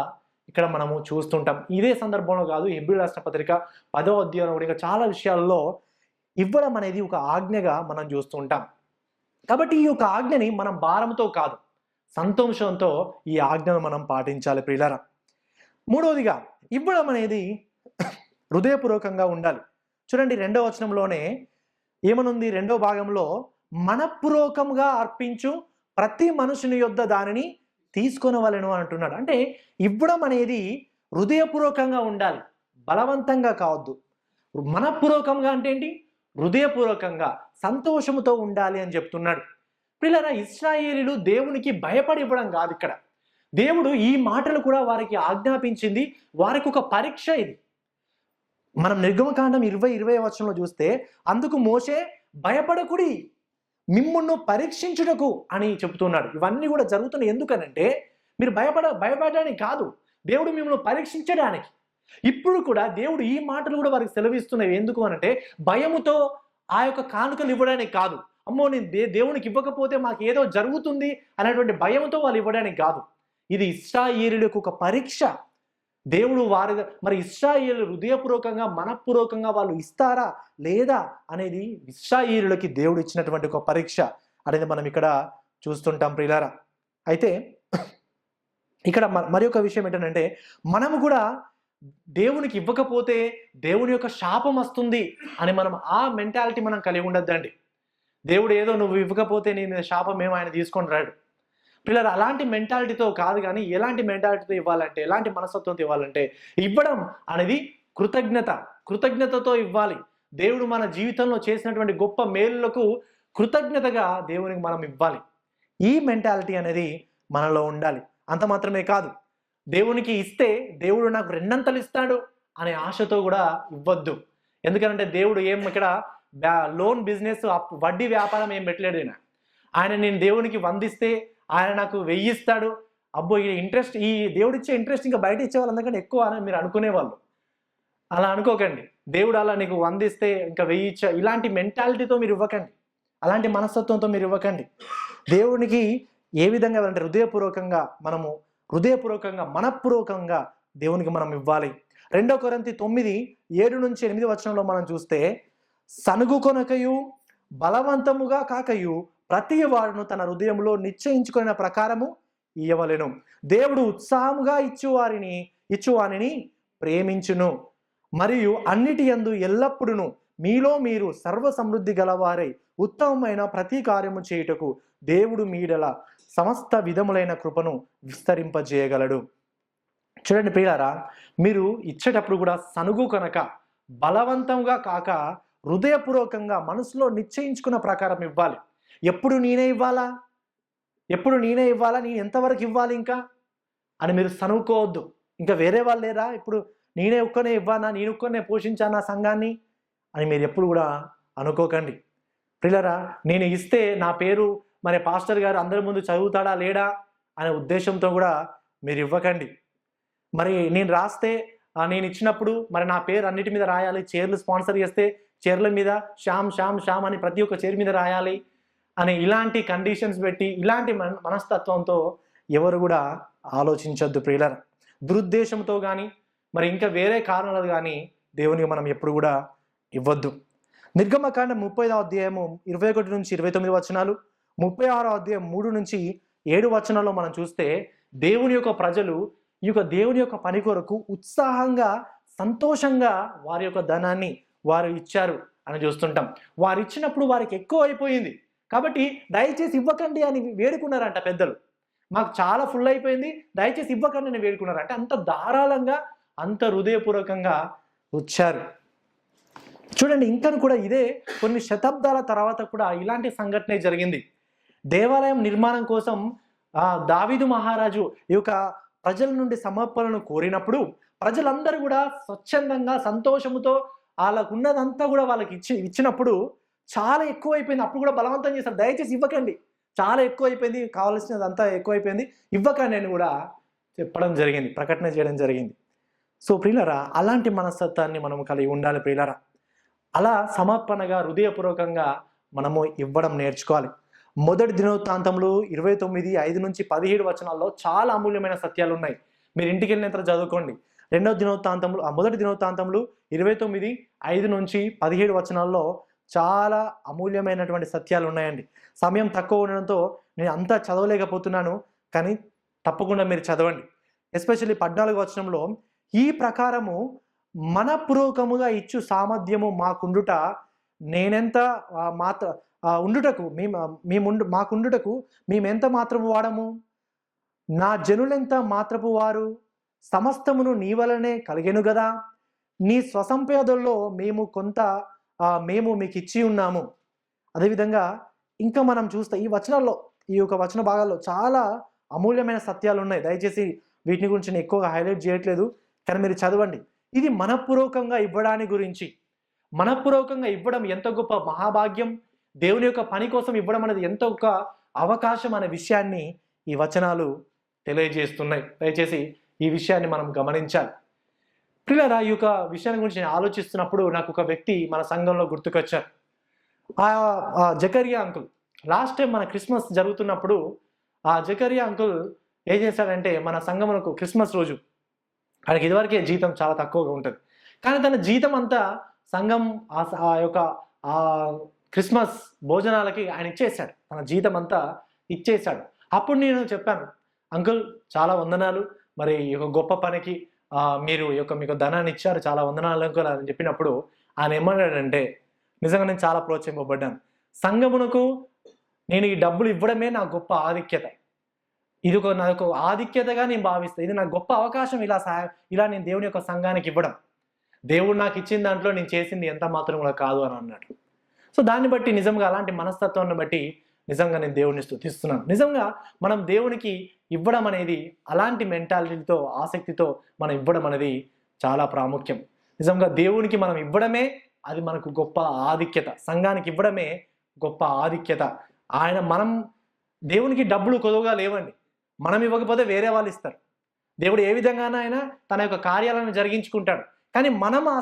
ఇక్కడ మనము చూస్తుంటాం. ఇదే సందర్భంలో కాదు, హెబ్రీయులకు రాసిన పత్రిక 10వ అధ్యాయంలో కూడా ఇంకా చాలా విషయాల్లో ఇవ్వడం అనేది ఒక ఆజ్ఞగా మనం చూస్తుంటాం. కాబట్టి ఈ యొక్క ఆజ్ఞని మనం భారంతో కాదు, సంతోషంతో ఈ ఆజ్ఞను మనం పాటించాలి ప్రియులారా. మూడవదిగా ఇవ్వడం అనేది హృదయపూర్వకంగా ఉండాలి. చూడండి, 2వ వచనంలోనే ఏమనుంది, 2వ భాగంలో మనఃపూర్వకంగా అర్పించు ప్రతి మనుషుని యొద్ద దానిని తీసుకొనవలెను అంటున్నాడు. అంటే ఇవ్వడం అనేది హృదయపూర్వకంగా ఉండాలి, బలవంతంగా కావద్దు. మనఃపూర్వకంగా అంటే ఏంటి? హృదయపూర్వకంగా సంతోషముతో ఉండాలి అని చెప్తున్నాడు. పిల్లరా, ఇశ్రాయేలీయులు దేవునికి భయపడి ఇవ్వడం కాదు ఇక్కడ. దేవుడు ఈ మాటలు కూడా వారికి ఆజ్ఞాపించింది, వారికి ఒక పరీక్ష ఇది. మనం నిర్గమకాండం 20 వచనంలో చూస్తే, అందుకు మోషే భయపడకుడి, మిమ్మును పరీక్షించుటకు అని చెబుతున్నాడు. ఇవన్నీ కూడా జరుగుతున్నాయి ఎందుకనంటే మీరు భయపడడానికి కాదు, దేవుడు మిమ్మల్ని పరీక్షించడానికి. ఇప్పుడు కూడా దేవుడు ఈ మాటలు కూడా వారికి సెలవిస్తున్నాయి. ఎందుకు అనంటే భయముతో ఆ యొక్క కానుకలు ఇవ్వడానికి కాదు, అమ్మో నేను దేవునికి ఇవ్వకపోతే మాకు ఏదో జరుగుతుంది అనేటువంటి భయంతో వాళ్ళు ఇవ్వడానికి కాదు. ఇది ఇశ్రాయేలీయులకు ఒక పరీక్ష. దేవుడు మరి ఇశ్రాయేలు హృదయపూర్వకంగా మనఃపూర్వకంగా వాళ్ళు ఇస్తారా లేదా అనేది ఇశ్రాయేలులకి దేవుడు ఇచ్చినటువంటి ఒక పరీక్ష అనేది మనం ఇక్కడ చూస్తుంటాం ప్రియులారా. అయితే ఇక్కడ మరి ఒక విషయం ఏంటంటే, మనము కూడా దేవునికి ఇవ్వకపోతే దేవుని యొక్క శాపం వస్తుంది అని మనం ఆ మెంటాలిటీ మనం కలిగి ఉండొద్దండి. దేవుడు ఏదో నువ్వు ఇవ్వకపోతే నీ మీద శాపం ఏమో ఆయన తీసుకొని రాడు. పిల్లలు అలాంటి మెంటాలిటీతో కాదు, కానీ ఎలాంటి మెంటాలిటీతో ఇవ్వాలంటే, ఎలాంటి మనస్తత్వంతో ఇవ్వాలంటే, ఇవ్వడం అనేది కృతజ్ఞతతో ఇవ్వాలి. దేవుడు మన జీవితంలో చేసినటువంటి గొప్ప మేలులకు కృతజ్ఞతగా దేవునికి మనం ఇవ్వాలి. ఈ మెంటాలిటీ అనేది మనలో ఉండాలి. అంత మాత్రమే కాదు, దేవునికి ఇస్తే దేవుడు నాకు 2 ఇస్తాడు అనే ఆశతో కూడా ఇవ్వద్దు. ఎందుకంటే దేవుడు ఇక్కడ లోన్ బిజినెస్ వడ్డీ వ్యాపారం ఏం పెట్టలేడు. ఆయన నేను దేవునికి 100 ఇస్తే ఆయన నాకు 1000 ఇస్తాడు, అబ్బో ఈ ఇంట్రెస్ట్, ఈ దేవుడు ఇచ్చే ఇంట్రెస్ట్ ఇంకా బయట ఇచ్చే వాళ్ళందరికంటే ఎక్కువ అని మీరు అనుకునేవాళ్ళు. అలా అనుకోకండి. దేవుడు అలా నీకు 100 ఇస్తే ఇంకా 1000 ఇచ్చా, ఇలాంటి మెంటాలిటీతో మీరు ఇవ్వకండి, అలాంటి మనస్తత్వంతో మీరు ఇవ్వకండి. దేవునికి ఏ విధంగా అంటే హృదయపూర్వకంగా మనము హృదయపూర్వకంగా మనఃపూర్వకంగా దేవునికి మనం ఇవ్వాలి. 2 కొరింథీ 9:7-8 వచనంలో మనం చూస్తే, సనుగు కొనకయు బలవంతముగా కాకయు ప్రతి వాడును తన హృదయంలో నిశ్చయించుకున్న ప్రకారము ఇయ్యవలెను. దేవుడు ఉత్సాహముగా ఇచ్చువానిని ప్రేమించును, మరియు అన్నిటి యందు ఎల్లప్పుడును మీలో మీరు సర్వ సమృద్ధి గలవారై ఉత్తమమైన ప్రతి కార్యము చేయుటకు దేవుడు మీడల సమస్త విధములైన కృపను విస్తరింపజేయగలడు. చూడండి ప్రియులారా, మీరు ఇచ్చేటప్పుడు కూడా సనుగు కనుక బలవంతంగా కాక హృదయపూర్వకంగా మనసులో నిశ్చయించుకున్న ప్రకారం ఇవ్వాలి. ఎప్పుడు నేనే ఇవ్వాలా, నేను ఎంతవరకు ఇవ్వాలి ఇంకా అని మీరు సనుకోవద్దు. ఇంకా వేరే వాళ్ళు లేరా, ఇప్పుడు నేనే ఒక్కనే ఇవ్వానా, నేను ఒక్కనే పోషించానా సంఘాన్ని అని మీరు ఎప్పుడు కూడా అనుకోకండి. ప్రియులారా, నేను ఇస్తే నా పేరు మరి పాస్టర్ గారు అందరి ముందు చదువుతాడా లేడా అనే ఉద్దేశంతో కూడా మీరు ఇవ్వకండి. మరి నేను రాస్తే నేను ఇచ్చినప్పుడు మరి నా పేరు అన్నిటి మీద రాయాలి, చైర్లు స్పాన్సర్ చేస్తే చైర్ల మీద శ్యామ్ శ్యామ్ శ్యామ్ అని ప్రతి ఒక్క చైర్ మీద రాయాలి అని ఇలాంటి కండిషన్స్ పెట్టి ఇలాంటి మనస్తత్వంతో ఎవరు కూడా ఆలోచించొద్దు ప్రియులారా. దురుద్దేశంతో కానీ మరి ఇంకా వేరే కారణాలు కానీ దేవునికి మనం ఎప్పుడు కూడా ఇవ్వద్దు. నిర్గమకాండం 30వ అధ్యాయము 21-29 వచనాలు, 36వ అధ్యాయం 3-7 వచనాల్లో మనం చూస్తే దేవుని యొక్క ప్రజలు ఈ యొక్క దేవుని యొక్క పని కొరకు ఉత్సాహంగా సంతోషంగా వారి యొక్క ధనాన్ని వారు ఇచ్చారు అని చూస్తుంటాం. వారు ఇచ్చినప్పుడు వారికి ఎక్కువ అయిపోయింది కాబట్టి దయచేసి ఇవ్వకండి అని వేడుకున్నారంట పెద్దలు. మాకు చాలా ఫుల్ అయిపోయింది, దయచేసి ఇవ్వకండి అని వేడుకున్నారంట. అంత ధారాళంగా అంత హృదయపూర్వకంగా వచ్చారు. చూడండి, ఇంకా కూడా ఇదే కొన్ని శతాబ్దాల తర్వాత కూడా ఇలాంటి సంఘటనే జరిగింది. దేవాలయం నిర్మాణం కోసం దావీదు మహారాజు ఈ యొక్క ప్రజల నుండి సమర్పణను కోరినప్పుడు ప్రజలందరూ కూడా స్వచ్ఛందంగా సంతోషముతో వాళ్ళకు ఉన్నదంతా కూడా వాళ్ళకి ఇచ్చినప్పుడు చాలా ఎక్కువ అయిపోయింది. అప్పుడు కూడా బలవంతం చేశారు, దయచేసి ఇవ్వకండి, చాలా ఎక్కువ అయిపోయింది, కావాల్సినదంతా ఎక్కువైపోయింది, ఇవ్వకండి అని కూడా చెప్పడం జరిగింది, ప్రకటన చేయడం జరిగింది. సో ప్రియులారా, అలాంటి మనస్తత్వాన్ని మనం కలిగి ఉండాలి ప్రియులారా. అలా సమర్పణగా హృదయపూర్వకంగా మనము ఇవ్వడం నేర్చుకోవాలి. మొదటి దినవృత్తాంతములు 29:5-17 వచనాల్లో చాలా అమూల్యమైన సత్యాలు ఉన్నాయి. మీరు ఇంటికి వెళ్ళిన తర్వాత చదువుకోండి. మొదటి దినవృత్తాంతములు 29:5-17 వచనాల్లో చాలా అమూల్యమైనటువంటి సత్యాలు ఉన్నాయండి. సమయం తక్కువ ఉండడంతో నేను అంతా చదవలేకపోతున్నాను, కానీ తప్పకుండా మీరు చదవండి. ఎస్పెషల్లీ 14వ వచనంలో, ఈ ప్రకారము మనపూర్వకముగా ఇచ్చు సామర్థ్యము మాకుండుట నేనెంత ఉండుటకు మాకుండుటకు మేమెంత మాత్రము వాడము, నా జనులెంత మాత్రపు వారు, సమస్తమును నీ వలనే కలిగెను గదా, నీ స్వసంపదల్లో మేము మీకు ఇచ్చి ఉన్నాము. అదేవిధంగా ఇంకా మనం చూస్తే ఈ వచనాల్లో, ఈ యొక్క వచన భాగాల్లో చాలా అమూల్యమైన సత్యాలు ఉన్నాయి. దయచేసి వీటిని గురించి నేను ఎక్కువగా హైలైట్ చేయట్లేదు, కానీ మీరు చదవండి. ఇది మనపూర్వకంగా ఇవ్వడానికి గురించి. మనపూర్వకంగా ఇవ్వడం ఎంత గొప్ప మహాభాగ్యం, దేవుని యొక్క పని కోసం ఇవ్వడం అనేది ఎంత ఒక అవకాశం అనే విషయాన్ని ఈ వచనాలు తెలియజేస్తున్నాయి. దయచేసి ఈ విషయాన్ని మనం గమనించాలి. ప్రియులారా, ఈ యొక్క విషయాన్ని గురించి నేను ఆలోచిస్తున్నప్పుడు నాకు ఒక వ్యక్తి మన సంఘంలో గుర్తుకొచ్చారు. జకరియా అంకుల్. లాస్ట్ టైం మన క్రిస్మస్ జరుగుతున్నప్పుడు ఆ జకరియా అంకుల్ ఏం చేశాడంటే, మన సంఘములకు క్రిస్మస్ రోజు ఆయనకి ఇదివరకే జీతం చాలా తక్కువగా ఉంటుంది, కానీ తన జీతం అంతా సంఘం ఆ యొక్క క్రిస్మస్ భోజనాలకి ఆయన ఇచ్చేసాడు, తన జీతం అంతా ఇచ్చేసాడు. అప్పుడు నేను చెప్పాను, అంకుల్ చాలా వందనాలు, మరి ఈ యొక్క గొప్ప పనికి మీరు మీకు ధనాన్ని ఇచ్చారు, చాలా వందనాలు అంకుల్ అని చెప్పినప్పుడు ఆయన ఏమన్నాడంటే, నిజంగా నేను చాలా ప్రోత్సహింపబడ్డాను. సంఘమునకు నేను ఈ డబ్బులు ఇవ్వడమే నా గొప్ప ఆధిక్యత, ఇది నాకు ఆధిక్యతగా నేను భావిస్తాను, ఇది నాకు గొప్ప అవకాశం, ఇలా నేను దేవుని యొక్క సంఘానికి ఇవ్వడం, దేవుడు నాకు ఇచ్చిన దాంట్లో నేను చేసింది ఎంత మాత్రం కూడా కాదు అని అన్నాడు. సో దాన్ని బట్టి నిజంగా అలాంటి మనస్తత్వాన్ని బట్టి నిజంగా నేను దేవుడిని స్తుతిస్తున్నాను. నిజంగా మనం దేవునికి ఇవ్వడం అనేది అలాంటి మెంటాలిటీతో ఆసక్తితో మనం ఇవ్వడం అనేది చాలా ప్రాముఖ్యం. నిజంగా దేవునికి మనం ఇవ్వడమే అది మనకు గొప్ప ఆధిక్యత, సంఘానికి ఇవ్వడమే గొప్ప ఆధిక్యత. మనం దేవునికి డబ్బులు కొదువుగా లేవండి, మనం ఇవ్వకపోతే వేరే వాళ్ళు ఇస్తారు. దేవుడు ఏ విధంగానైనా ఆయన తన యొక్క కార్యాలను జరిగించుకుంటాడు, కానీ మనం ఆ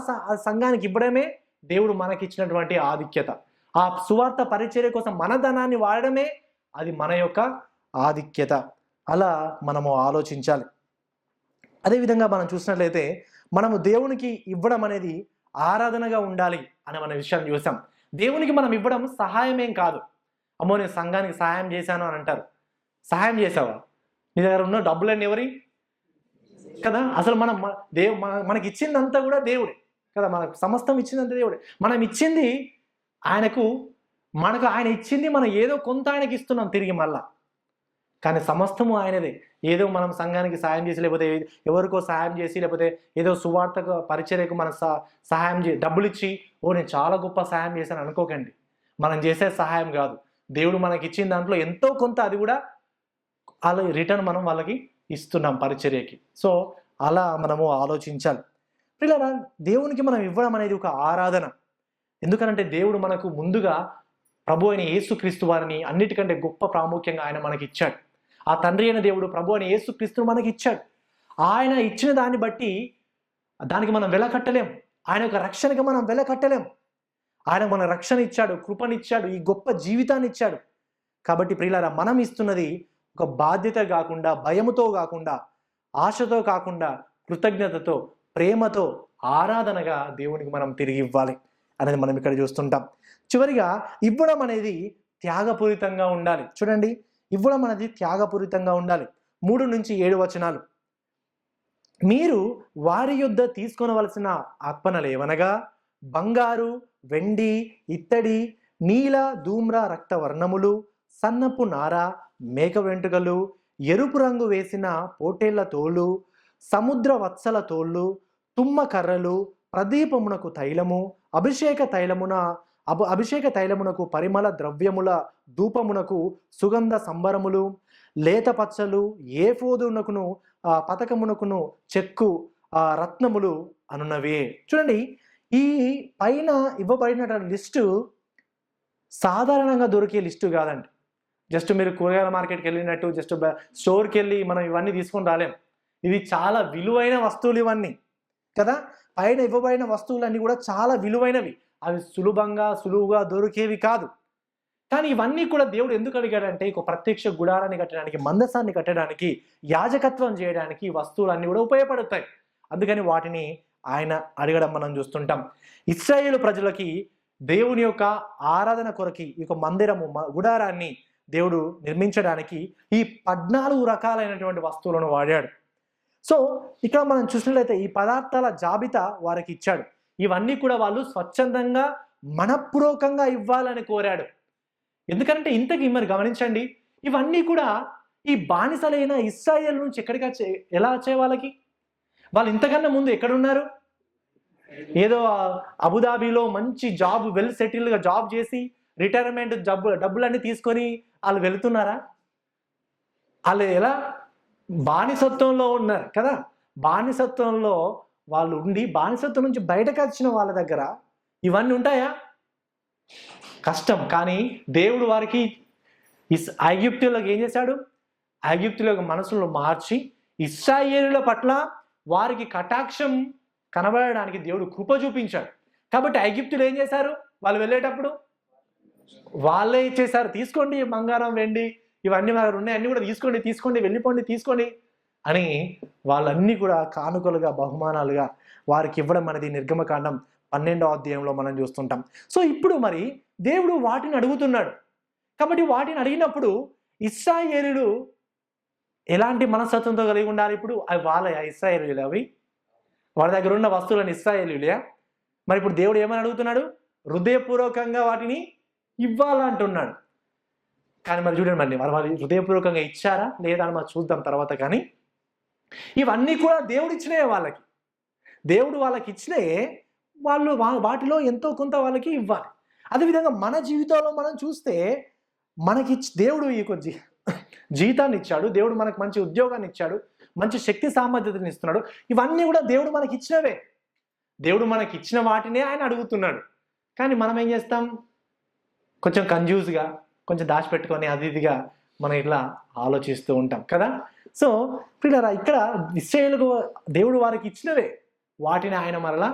సంఘానికి ఇవ్వడమే దేవుడు మనకిచ్చినటువంటి ఆధిక్యత. ఆ సువార్త పరిచర్య కోసం మన ధనాన్ని వాడడమే అది మన యొక్క ఆధిక్యత. అలా మనము ఆలోచించాలి. అదేవిధంగా మనం చూసినట్లయితే మనము దేవునికి ఇవ్వడం అనేది ఆరాధనగా ఉండాలి అనే మన విషయాన్ని చూసాం. దేవునికి మనం ఇవ్వడం సహాయమేం కాదు. అమ్మో నేను సంఘానికి సహాయం చేశాను అని అంటారు. సహాయం చేసావా? నీ దగ్గర ఉన్న డబ్బులన్నీ ఎవరి కదా? అసలు మనం మనకి ఇచ్చిందంతా కూడా దేవుడే కదా. మనకు సమస్తం ఇచ్చిందంతా దేవుడే. మనం ఇచ్చింది ఆయనకు, మనకు ఆయన ఇచ్చింది మనం ఏదో కొంత ఆయనకి ఇస్తున్నాం తిరిగి మళ్ళా. కానీ సమస్తము ఆయనదే. ఏదో మనం సంఘానికి సహాయం చేసి, లేకపోతే ఎవరికో సహాయం చేసి, లేకపోతే ఏదో సువార్తకు పరిచర్యకు మనం సహాయం డబ్బులు ఇచ్చి నేను చాలా గొప్ప సహాయం చేశాను అనుకోకండి. మనం చేసే సహాయం కాదు. దేవుడు మనకి ఇచ్చిన దాంట్లో ఎంతో కొంత అది కూడా అలా రిటర్న్ మనం వాళ్ళకి ఇస్తున్నాం పరిచర్యకి. సో అలా మనము ఆలోచించాలి. పిల్లరా, దేవునికి మనం ఇవ్వడం అనేది ఒక ఆరాధన. ఎందుకనంటే దేవుడు మనకు ముందుగా ప్రభు అయిన యేసుక్రీస్తు వారిని అన్నిటికంటే గొప్ప ప్రాముఖ్యంగా ఆయన మనకి ఇచ్చాడు. ఆ తండ్రి అయిన దేవుడు ప్రభు అయిన యేసుక్రీస్తును మనకి ఇచ్చాడు. ఆయన ఇచ్చిన దాన్ని బట్టి దానికి మనం వెల కట్టలేం. ఆయన యొక్క రక్షణకి మనం వెల కట్టలేం. ఆయన మన రక్షణ ఇచ్చాడు, కృపనిచ్చాడు, ఈ గొప్ప జీవితాన్ని ఇచ్చాడు. కాబట్టి ప్రియులారా, మనం ఇస్తున్నది ఒక బాధ్యత కాకుండా, భయముతో కాకుండా, ఆశతో కాకుండా, కృతజ్ఞతతో, ప్రేమతో, ఆరాధనగా దేవునికి మనం తిరిగి ఇవ్వాలి అనేది మనం ఇక్కడ చూస్తుంటాం. చివరిగా ఇవ్వడం అనేది త్యాగపూరితంగా ఉండాలి. చూడండి, ఇవ్వడం అనేది త్యాగపూరితంగా ఉండాలి. 3-7 వచనాలు. మీరు వారి యొద్ద తీసుకొనవలసిన అర్పణలు ఏవనగా బంగారు, వెండి, ఇత్తడి, నీల, ధూమ్ర, రక్తవర్ణములు, సన్నపు నార, మేక వెంట్రుకలు, ఎరుపు రంగు వేసిన పోటేళ్ల తోళ్ళు, సముద్ర వత్సల తోళ్ళు, తుమ్మ కర్రలు, ప్రదీపమునకు తైలము, అభిషేక తైలమునకు పరిమళ ద్రవ్యముల ధూపమునకు సుగంధ సంబరములు, లేత పచ్చలు, ఏఫోదునకును పతకమునకును చెక్కు రత్నములు అనున్నవే. చూడండి, ఈ పైన ఇవ్వబడిన లిస్టు సాధారణంగా దొరికే లిస్టు కాదండి. జస్ట్ మీరు కూరగాయల మార్కెట్కి వెళ్ళినట్టు జస్ట్ స్టోర్కి వెళ్ళి మనం ఇవన్నీ తీసుకొని రాలేం. ఇవి చాలా విలువైన వస్తువులు ఇవన్నీ కదా. పైన ఇవ్వబడిన వస్తువులన్నీ కూడా చాలా విలువైనవి. అవి సులువుగా దొరికేవి కాదు. కానీ ఇవన్నీ కూడా దేవుడు ఎందుకు అడిగాడంటే, ఒక ప్రత్యక్ష గుడారాన్ని కట్టడానికి, మందసాన్ని కట్టడానికి, యాజకత్వం చేయడానికి ఈ వస్తువులన్నీ కూడా ఉపయోగపడతాయి. అందుకని వాటిని ఆయన అడగడం మనం చూస్తుంటాం. ఇశ్రాయేలు ప్రజలకి దేవుని యొక్క ఆరాధన కొరకి ఈ యొక్క మందిరము, గుడారాన్ని దేవుడు నిర్మించడానికి ఈ 14 రకాలైనటువంటి వస్తువులను వాడాడు. సో ఇక్కడ మనం చూసినట్లయితే ఈ పదార్థాల జాబితా వారికి ఇచ్చాడు. ఇవన్నీ కూడా వాళ్ళు స్వచ్ఛందంగా మనపూర్వకంగా ఇవ్వాలని కోరాడు. ఎందుకంటే ఇంతకీ మరి గమనించండి, ఇవన్నీ కూడా ఈ బానిసలైన ఇశ్రాయేలు నుంచి ఎలా వచ్చాయి వాళ్ళకి? వాళ్ళు ఇంతకన్నా ముందు ఎక్కడున్నారు? ఏదో అబుదాబిలో మంచి జాబ్, వెల్ సెటిల్డ్గా జాబ్ చేసి రిటైర్మెంట్ డబ్బులన్నీ తీసుకొని వాళ్ళు వెళుతున్నారా? వాళ్ళు ఎలా బానిసత్వంలో ఉన్నారు కదా. బానిసత్వంలో వాళ్ళు ఉండి బానిసత్వం నుంచి బయటకు వచ్చిన వాళ్ళ దగ్గర ఇవన్నీ ఉంటాయా? కష్టం. కానీ దేవుడు వారికి ఐగుప్తులకు ఏం చేశాడు? ఐగుప్తుల యొక్క మనసులను మార్చి ఇశ్రాయేలుల పట్ల వారికి కటాక్షం కనబడడానికి దేవుడు కృప చూపించాడు. కాబట్టి ఐగుప్తులు ఏం చేశారు? వాళ్ళు వెళ్ళేటప్పుడు వాళ్ళే ఇచ్చేశారు. తీసుకోండి, బంగారం, వెండి ఇవన్నీ మా దగ్గర ఉన్నాయి, అన్నీ కూడా తీసుకోండి, తీసుకోండి అని వాళ్ళన్నీ కూడా కానుకలుగా, బహుమానాలుగా వారికి ఇవ్వడం అనేది నిర్గమకాండం 12వ అధ్యాయంలో మనం చూస్తుంటాం. సో ఇప్పుడు మరి దేవుడు వాటిని అడుగుతున్నాడు. కాబట్టి వాటిని అడిగినప్పుడు ఇశ్రాయేలులు ఎలాంటి మనస్తత్వంతో కలిగి ఉండాలి? ఇప్పుడు అవి వాళ్ళ ఇశ్రాయేలులే, అవి వాళ్ళ దగ్గర ఉన్న వస్తువులను ఇశ్రాయేలులే. మరి ఇప్పుడు దేవుడు ఏమని అడుగుతున్నాడు? హృదయపూర్వకంగా వాటిని ఇవ్వాలంటున్నాడు. కానీ మరి చూడండి, మళ్ళీ వాళ్ళు హృదయపూర్వకంగా ఇచ్చారా లేదా అని మనం చూద్దాం తర్వాత. కానీ ఇవన్నీ కూడా దేవుడు ఇచ్చినాయే వాళ్ళకి. దేవుడు వాళ్ళకి ఇచ్చినాయే, వాళ్ళు వాటిలో ఎంతో కొంత వాళ్ళకి ఇవ్వాలి. అదేవిధంగా మన జీవితంలో మనం చూస్తే మనకి దేవుడు ఈ జీతాన్ని ఇచ్చాడు, దేవుడు మనకు మంచి ఉద్యోగాన్ని ఇచ్చాడు, మంచి శక్తి సామర్థ్యతను ఇస్తున్నాడు. ఇవన్నీ కూడా దేవుడు మనకి ఇచ్చినవే. దేవుడు మనకి ఇచ్చిన వాటినే ఆయన అడుగుతున్నాడు. కానీ మనం ఏం చేస్తాం? కొంచెం కన్ఫ్యూజ్గా, కొంచెం దాచిపెట్టుకొని అది ఇదిగా మనం ఇట్లా ఆలోచిస్తూ ఉంటాం కదా. సో పిల్లరా, ఇక్కడ ఇశ్రాయేలుకు దేవుడు వారికి ఇచ్చినవే, వాటిని ఆయన మరలా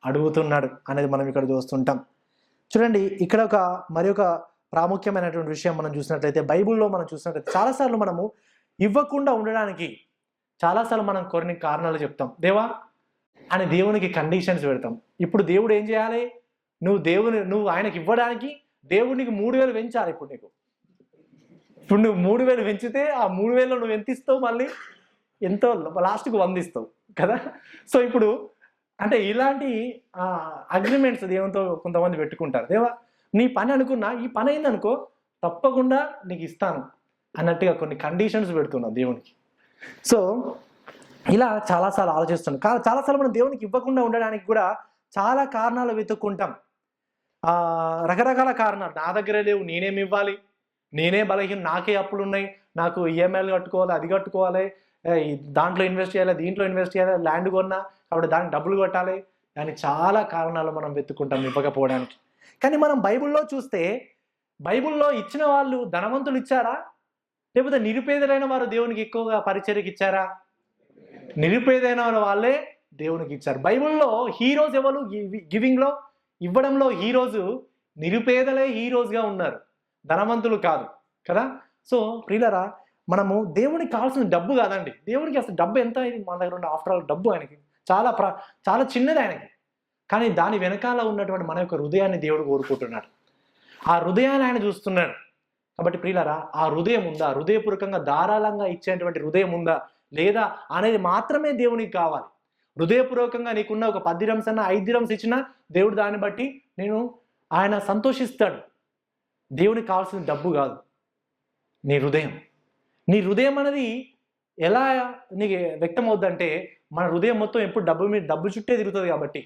అడుగుతున్నాడు అనేది మనం ఇక్కడ చూస్తుంటాం. చూడండి, ఇక్కడ మరి ఒక ప్రాముఖ్యమైనటువంటి విషయం మనం చూసినట్లయితే, బైబిల్లో మనం చూసినట్లయితే చాలాసార్లు మనము ఇవ్వకుండా ఉండడానికి చాలాసార్లు మనం కొన్ని కారణాలు చెప్తాం. దేవా అని దేవునికి కండిషన్స్ పెడతాం. ఇప్పుడు దేవుడు ఏం చేయాలి? నువ్వు ఆయనకి ఇవ్వడానికి దేవుడికి 3,000 పెంచాలి. ఇప్పుడు నువ్వు 3,000 పెంచితే ఆ 3,000లో నువ్వు ఎంత ఇస్తావు? మళ్ళీ ఎంతో లాస్ట్కు 100 ఇస్తావు కదా. సో ఇప్పుడు అంటే ఇలాంటి అగ్రిమెంట్స్ దేవునితో కొంతమంది పెట్టుకుంటారు. దేవా నీ పని అనుకున్నా, ఈ పని అయిందనుకో తప్పకుండా నీకు ఇస్తాను అన్నట్టుగా కొన్ని కండిషన్స్ పెడుతున్నాం దేవునికి. సో ఇలా చాలాసార్లు ఆలోచిస్తున్నాం. చాలాసార్లు మనం దేవునికి ఇవ్వకుండా ఉండడానికి కూడా చాలా కారణాలు వెతుక్కుంటాం. రకరకాల కారణాలు. నా దగ్గరే లేవు, నేనేమి ఇవ్వాలి, నేనే బలహీన, నాకే అప్పులు ఉన్నాయి, నాకు ఈఎంఐలు కట్టుకోవాలి, అది కట్టుకోవాలి, దాంట్లో ఇన్వెస్ట్ చేయాలి, దీంట్లో ఇన్వెస్ట్ చేయాలి, ల్యాండ్ కొన్నా కాబట్టి దానికి డబ్బులు కొట్టాలి అని చాలా కారణాలు మనం వెతుక్కుంటాం ఇవ్వకపోవడానికి. కానీ మనం బైబిల్లో చూస్తే బైబిల్లో ఇచ్చిన వాళ్ళు ధనవంతులు ఇచ్చారా? లేకపోతే నిరుపేదలైన వారు దేవునికి ఎక్కువగా పరిచర్యకి ఇచ్చారా? నిరుపేదైన వాళ్ళే దేవునికి ఇచ్చారు. బైబిల్లో హీరోస్ ఎవరు? గివింగ్లో, ఇవ్వడంలో హీరోస్ నిరుపేదలే హీరోస్గా ఉన్నారు, ధనవంతులు కాదు కదా. సో ప్రియులరా, మనము దేవునికి కావాల్సిన డబ్బు కాదండి. దేవునికి అసలు డబ్బు ఎంత అయింది? మన దగ్గర ఉన్న ఆఫ్టర్ ఆల్ డబ్బు ఆయనకి చాలా చిన్నది ఆయనకి. కానీ దాని వెనకాల ఉన్నటువంటి మన యొక్క హృదయాన్ని దేవుడు కోరుకుంటున్నాడు. ఆ హృదయాన్ని ఆయన చూస్తున్నాడు. కాబట్టి ప్రియులరా, ఆ హృదయం ఉందా? హృదయపూర్వకంగా ధారాళంగా ఇచ్చేటువంటి హృదయం ఉందా లేదా అనేది మాత్రమే దేవునికి కావాలి. హృదయపూర్వకంగా నీకున్న ఒక 10 dirhams అన్న 5 dirhams ఇచ్చినా దేవుడు దాన్ని బట్టి ఆయన సంతోషిస్తాడు. దేవునికి కావాల్సిన డబ్బు కాదు, నీ హృదయం. నీ హృదయం అనేది ఎలా నీకు వ్యక్తం అవుద్దంటే, మన హృదయం మొత్తం ఎప్పుడు డబ్బు చుట్టే తిరుగుతుంది. కాబట్టి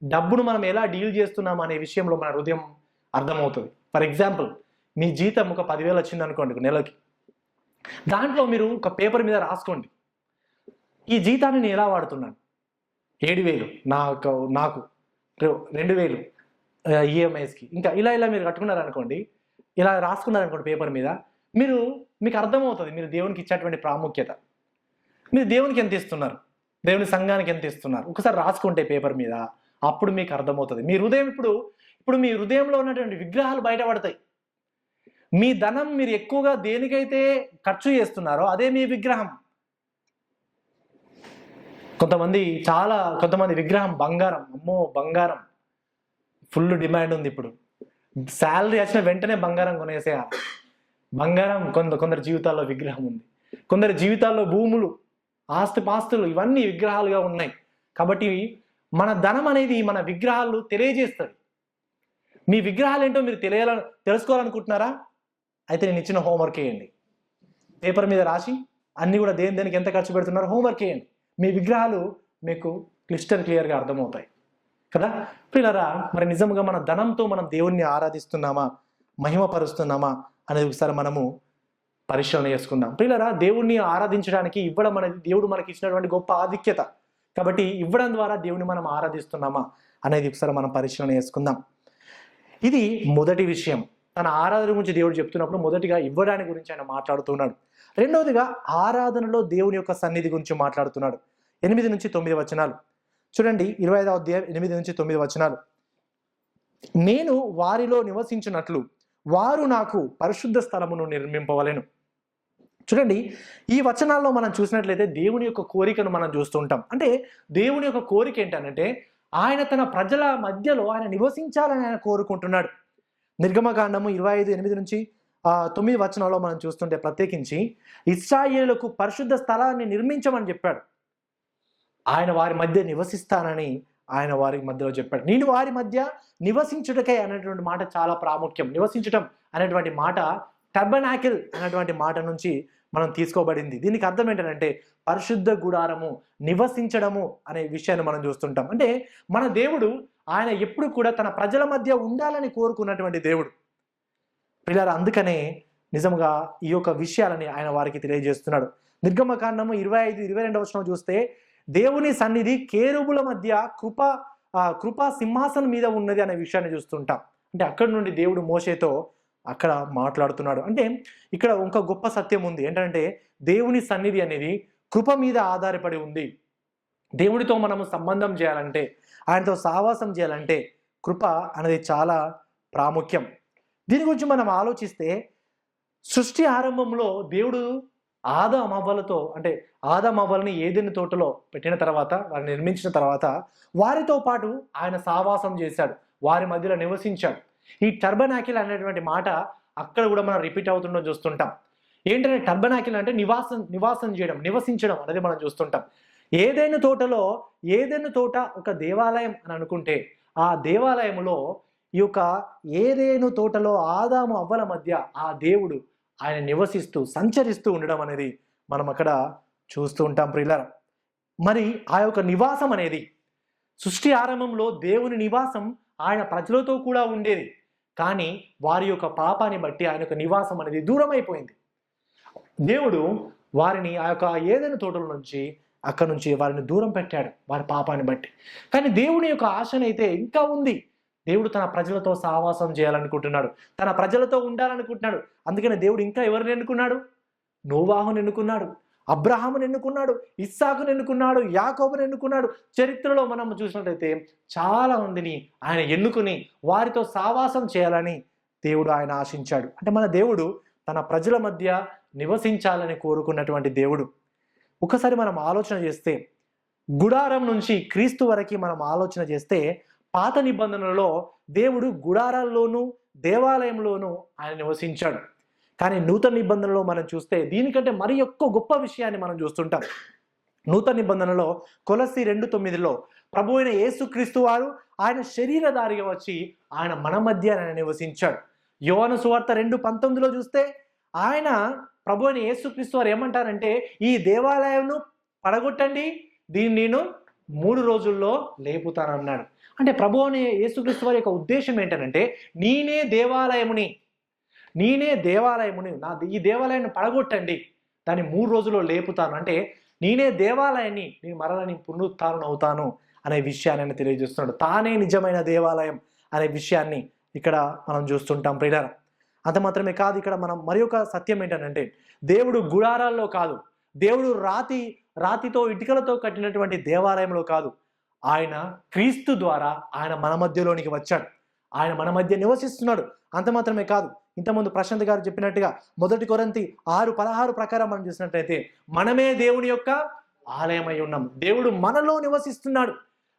డబ్బును మనం ఎలా డీల్ చేస్తున్నాం అనే విషయంలో మన హృదయం అర్థమవుతుంది. ఫర్ ఎగ్జాంపుల్, మీ జీతం ఒక 10,000 వచ్చింది అనుకోండి నెలకి. దాంట్లో మీరు ఒక పేపర్ మీద రాసుకోండి, ఈ జీతాన్ని నేను ఎలా వాడుతున్నాను. 7,000 నాకు 2,000 ఈఎంఐస్కి, ఇంకా ఇలా మీరు కట్టుకున్నారనుకోండి, ఇలా రాసుకున్నారనుకోండి పేపర్ మీద, మీకు అర్థమవుతుంది మీరు దేవునికి ఇచ్చేటువంటి ప్రాముఖ్యత. మీరు దేవునికి ఎంత ఇస్తున్నారు, దేవుని సంఘానికి ఎంత ఇస్తున్నారు, ఒకసారి రాసుకుంటే పేపర్ మీద, అప్పుడు మీకు అర్థమవుతుంది. మీ హృదయం ఇప్పుడు మీ హృదయంలో ఉన్నటువంటి విగ్రహాలు బయటపడతాయి. మీ ధనం మీరు ఎక్కువగా దేనికైతే ఖర్చు చేస్తున్నారో అదే మీ విగ్రహం. కొంతమంది విగ్రహం బంగారం. అమ్మో, బంగారం ఫుల్ డిమాండ్ ఉంది ఇప్పుడు. శాలరీ వచ్చిన వెంటనే బంగారం కొనేసేయాలి. బంగారం కొందరి జీవితాల్లో విగ్రహం ఉంది. కొందరి జీవితాల్లో భూములు, ఆస్తిపాస్తులు ఇవన్నీ విగ్రహాలుగా ఉన్నాయి. కాబట్టి మన ధనం అనేది మన విగ్రహాలు తెలియజేస్తుంది. మీ విగ్రహాలు ఏంటో మీరు తెలుసుకోవాలనుకుంటున్నారా? అయితే నేను ఇచ్చిన హోంవర్క్ వేయండి. పేపర్ మీద రాసి అన్నీ కూడా దేనికి ఎంత ఖర్చు పెడుతున్నారో హోంవర్క్ వేయండి. మీ విగ్రహాలు మీకు క్లియర్గా అర్థమవుతాయి కదా. పిల్లరా, మరి నిజంగా మన ధనంతో మనం దేవుణ్ణి ఆరాధిస్తున్నామా, మహిమపరుస్తున్నామా అనేది ఒకసారి మనము పరిశీలన చేసుకుందాం. పిల్లరా, దేవుణ్ణి ఆరాధించడానికి ఇవ్వడం అనేది దేవుడు మనకి ఇచ్చినటువంటి గొప్ప ఆధిక్యత. కాబట్టి ఇవ్వడం ద్వారా దేవుని మనం ఆరాధిస్తున్నామా అనేది ఒకసారి మనం పరిశీలన చేసుకుందాం. ఇది మొదటి విషయం. తన ఆరాధన గురించి దేవుడు చెప్తున్నప్పుడు మొదటిగా ఇవ్వడానికి గురించి ఆయన మాట్లాడుతున్నాడు. రెండవదిగా ఆరాధనలో దేవుని యొక్క సన్నిధి గురించి మాట్లాడుతున్నాడు. 8-9 వచనాలు చూడండి. 25వ అధ్యాయం 8-9 వచనాలు. నేను వారిలో నివసించినట్లు వారు నాకు పరిశుద్ధ స్థలమును నిర్మింపవలెను. చూడండి, ఈ వచనాల్లో మనం చూసినట్లయితే దేవుని యొక్క కోరికను మనం చూస్తుంటాం. అంటే దేవుని యొక్క కోరిక ఏంటంటే ఆయన తన ప్రజల మధ్యలో ఆయన నివసించాలని ఆయన కోరుకుంటున్నాడు. నిర్గమకాండము 25:8-9 వచనాల్లో మనం చూస్తుంటే ప్రత్యేకించి ఇశ్రాయేలుకు పరిశుద్ధ స్థలాన్ని నిర్మించమని చెప్పాడు. ఆయన వారి మధ్య నివసిస్తానని ఆయన వారి మధ్యలో చెప్పాడు. నేను వారి మధ్య నివసించుటకై అనేటువంటి మాట చాలా ప్రాముఖ్యం. నివసించటం అనేటువంటి మాట టర్బనాకిల్ అనేటువంటి మాట నుంచి మనం తీసుకోబడింది. దీనికి అర్థం ఏంటంటే పరిశుద్ధ గుడారము, నివసించడము అనే విషయాన్ని మనం చూస్తుంటాం. అంటే మన దేవుడు ఆయన ఎప్పుడు కూడా తన ప్రజల మధ్య ఉండాలని కోరుకున్నటువంటి దేవుడు. పిల్లలు, అందుకనే నిజంగా ఈ యొక్క విషయాలని ఆయన వారికి తెలియజేస్తున్నాడు. నిర్గమకాండము 25-22 వచనం చూస్తే దేవుని సన్నిధి కేరుబుల మధ్య కృపా సింహాసనం మీద ఉన్నది అనే విషయాన్ని చూస్తుంటాం. అంటే అక్కడి నుండి దేవుడు మోషేతో అక్కడ మాట్లాడుతున్నాడు. అంటే ఇక్కడ ఒక గొప్ప సత్యం ఉంది. ఏంటంటే దేవుని సన్నిధి అనేది కృప మీద ఆధారపడి ఉంది. దేవుడితో మనము సంబంధం చేయాలంటే, ఆయనతో సహవాసం చేయాలంటే కృప అనేది చాలా ప్రాముఖ్యం. దీని గురించి మనం ఆలోచిస్తే సృష్టి ఆరంభంలో దేవుడు ఆదాము అవ్వలతో అంటే ఆదాము అవ్వలని ఏదెను తోటలో పెట్టిన తర్వాత వారిని నిర్మించిన తర్వాత వారితో పాటు ఆయన సావాసం చేశాడు, వారి మధ్యలో నివసించాడు. ఈ టర్బనాకిల్ అనేటువంటి మాట అక్కడ కూడా మనం రిపీట్ అవుతుండో చూస్తుంటాం. ఏంటంటే టర్బనాకిల్ అంటే నివాసం చేయడం, నివసించడం అనేది మనం చూస్తుంటాం. ఏదైనా తోట ఒక దేవాలయం అని అనుకుంటే ఆ దేవాలయంలో ఈ యొక్క ఏదేను తోటలో ఆదాము అవ్వల మధ్య ఆ దేవుడు ఆయన నివసిస్తూ సంచరిస్తూ ఉండడం అనేది మనం అక్కడ చూస్తూ ఉంటాం ప్రియులారా. మరి ఆ యొక్క నివాసం అనేది సృష్టి ఆరంభంలో దేవుని నివాసం ఆయన ప్రజలతో కూడా ఉండేది. కానీ వారి యొక్క పాపాన్ని బట్టి ఆయన యొక్క నివాసం అనేది దూరం అయిపోయింది. దేవుడు వారిని ఆ యొక్క ఏదైనా తోటల నుంచి అక్కడ నుంచి వారిని దూరం పెట్టాడు వారి పాపాన్ని బట్టి. కానీ దేవుని యొక్క ఆశనైతే ఇంకా ఉంది. దేవుడు తన ప్రజలతో సహవాసం చేయాలనుకుంటున్నాడు, తన ప్రజలతో ఉండాలనుకుంటున్నాడు. అందుకని దేవుడు ఇంకా ఎవరిని ఎన్నుకున్నాడు? నోవాహుని ఎన్నుకున్నాడు, అబ్రహాముని ఎన్నుకున్నాడు, ఇస్సాకుని ఎన్నుకున్నాడు, యాకోబుని ఎన్నుకున్నాడు. చరిత్రలో మనం చూసినట్లయితే చాలా మందిని ఆయన ఎన్నుకుని వారితో సహవాసం చేయాలని దేవుడు ఆయన ఆశించాడు. అంటే మన దేవుడు తన ప్రజల మధ్య నివసించాలని కోరుకున్నటువంటి దేవుడు. ఒకసారి మనం ఆలోచన చేస్తే గుడారం నుంచి క్రీస్తు వరకు మనం ఆలోచన చేస్తే పాత నిబంధనలో దేవుడు గుడారాల్లోనూ దేవాలయంలోనూ ఆయన నివసించాడు. కానీ నూతన నిబంధనలో మనం చూస్తే దీనికంటే మరి యొక్క గొప్ప విషయాన్ని మనం చూస్తుంటాం. నూతన నిబంధనలో కొలస్సీ 2:9 ప్రభు అయిన యేసుక్రీస్తు వారు ఆయన శరీరధారిగా వచ్చి ఆయన మన మధ్య ఆయన నివసించాడు. యోహాను సువార్త 2:19 చూస్తే ఆయన ప్రభు అయిన యేసుక్రీస్తు వారు ఏమంటారంటే ఈ దేవాలయంను పడగొట్టండి, దీన్ని నేను 3 రోజుల్లో లేపుతానన్నాడు. అంటే ప్రభు అయిన యేసుక్రీస్తు వారి యొక్క ఉద్దేశం ఏంటంటే నేనే దేవాలయముని ఈ దేవాలయాన్ని పడగొట్టండి, దాన్ని 3 రోజుల్లో లేపుతాను. అంటే నేనే దేవాలయాన్ని, నేను మరలా నేను పునరుత్థానం అవుతాను అనే విషయాన్ని ఆయన తెలియజేస్తున్నాడు. తానే నిజమైన దేవాలయం అనే విషయాన్ని ఇక్కడ మనం చూస్తుంటాం ప్రియులారా. అంత మాత్రమే కాదు, ఇక్కడ మనం మరి ఒక సత్యం ఏంటంటే దేవుడు గుడారాల్లో కాదు, దేవుడు రాతితో ఇటుకలతో కట్టినటువంటి దేవాలయంలో కాదు, ఆయన క్రీస్తు ద్వారా ఆయన మన మధ్యలోనికి వచ్చాడు, ఆయన మన మధ్య నివసిస్తున్నాడు. అంత మాత్రమే కాదు, ఇంతకుముందు ప్రశాంత్ గారు చెప్పినట్టుగా 1 కొరింథీ 6:16 ప్రకారం మనం చూసినట్లయితే మనమే దేవుని యొక్క ఆలయమై ఉన్నాం, దేవుడు మనలో నివసిస్తున్నాడు.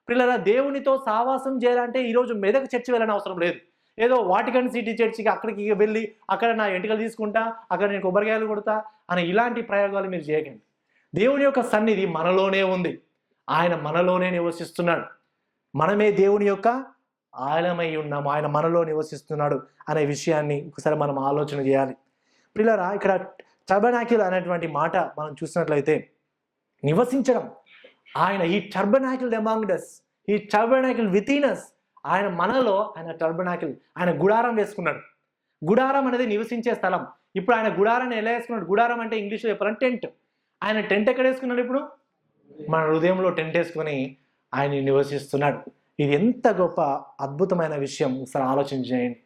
పిల్లల దేవునితో సావాసం చేయాలంటే ఈరోజు మెదక్ చర్చి వెళ్ళని అవసరం లేదు. ఏదో వాటికన్ సిటీ చర్చికి అక్కడికి వెళ్ళి అక్కడ నా ఎంటికలు తీసుకుంటా, అక్కడ నేను కొబ్బరికాయలు కొడతా అని ఇలాంటి ప్రయోగాలు మీరు చేయకండి. దేవుని యొక్క సన్నిధి మనలోనే ఉంది, ఆయన మనలోనే నివసిస్తున్నాడు. మనమే దేవుని యొక్క ఆలయమై ఉన్నాము, ఆయన మనలో నివసిస్తున్నాడు అనే విషయాన్ని ఒకసారి మనం ఆలోచన చేయాలి. పిల్లరా, ఇక్కడ టర్బనాకిల్ అనేటువంటి మాట మనం చూసినట్లయితే నివసించడం, ఆయన ఈ టర్బనాకిల్ అమాంగ్ us, ఈ టర్బనాకిల్ వితిన్ us, ఆయన మనలో ఆయన టర్బనాకిల్, ఆయన గుడారం వేసుకున్నాడు. గుడారం అనేది నివసించే స్థలం. ఇప్పుడు ఆయన గుడారాన్ని ఎలా వేసుకున్నాడు? గుడారం అంటే ఇంగ్లీష్లో చెప్పాలంటే టెంట్. ఆయన టెంట్ ఎక్కడ వేసుకున్నాడు? ఇప్పుడు మన హృదయంలో టెంట్ వేసుకొని ఆయన నివసిస్తున్నాడు. ఇది ఎంత గొప్ప అద్భుతమైన విషయం, ఒకసారి ఆలోచన చేయండి.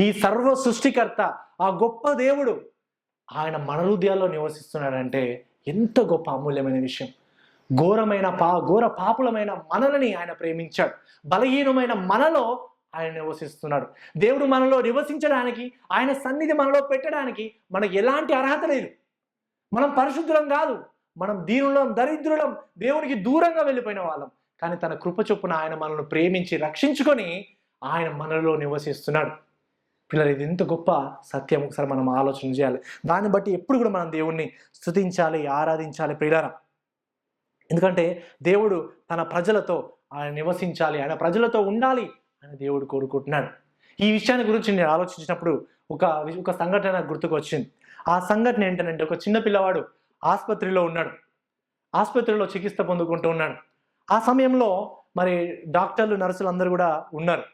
ఈ సర్వ సృష్టికర్త, ఆ గొప్ప దేవుడు ఆయన మన హృదయాల్లో నివసిస్తున్నాడంటే ఎంత గొప్ప అమూల్యమైన విషయం. ఘోర పాపులమైన మనల్ని ఆయన ప్రేమించాడు, బలహీనమైన మనలో ఆయన నివసిస్తున్నాడు. దేవుడు మనలో నివసించడానికి, ఆయన సన్నిధి మనలో పెట్టడానికి మనకి ఎలాంటి అర్హత లేదు. మనం పరిశుద్ధులం కాదు, మనం దీనులం, దరిద్రులం, దేవునికి దూరంగా వెళ్ళిపోయిన వాళ్ళం. కానీ తన కృప చొప్పున ఆయన మనల్ని ప్రేమించి రక్షించుకొని ఆయన మనలో నివసిస్తున్నాడు. పిల్లలు, ఇది ఎంత గొప్ప సత్యం, ఒకసారి మనం ఆలోచన చేయాలి. దాన్ని బట్టి ఎప్పుడు కూడా మనం దేవుణ్ణి స్తుతించాలి, ఆరాధించాలి ప్రియులారా. ఎందుకంటే దేవుడు తన ప్రజలతో ఆయన నివసించాలి, ఆయన ప్రజలతో ఉండాలి అని దేవుడు కోరుకుంటున్నాడు. ఈ విషయాన్ని గురించి నేను ఆలోచించినప్పుడు ఒక సంఘటన గుర్తుకు వచ్చింది. ఆ సంఘటన ఏంటంటే, ఒక చిన్న పిల్లవాడు ఆసుపత్రిలో ఉన్నాడు, ఆసుపత్రిలో చికిత్స పొందుకుంటూ ఉన్నాడు. ఆ సమయంలో మరి డాక్టర్లు, నర్సులు అందరూ కూడా ఉన్నారు.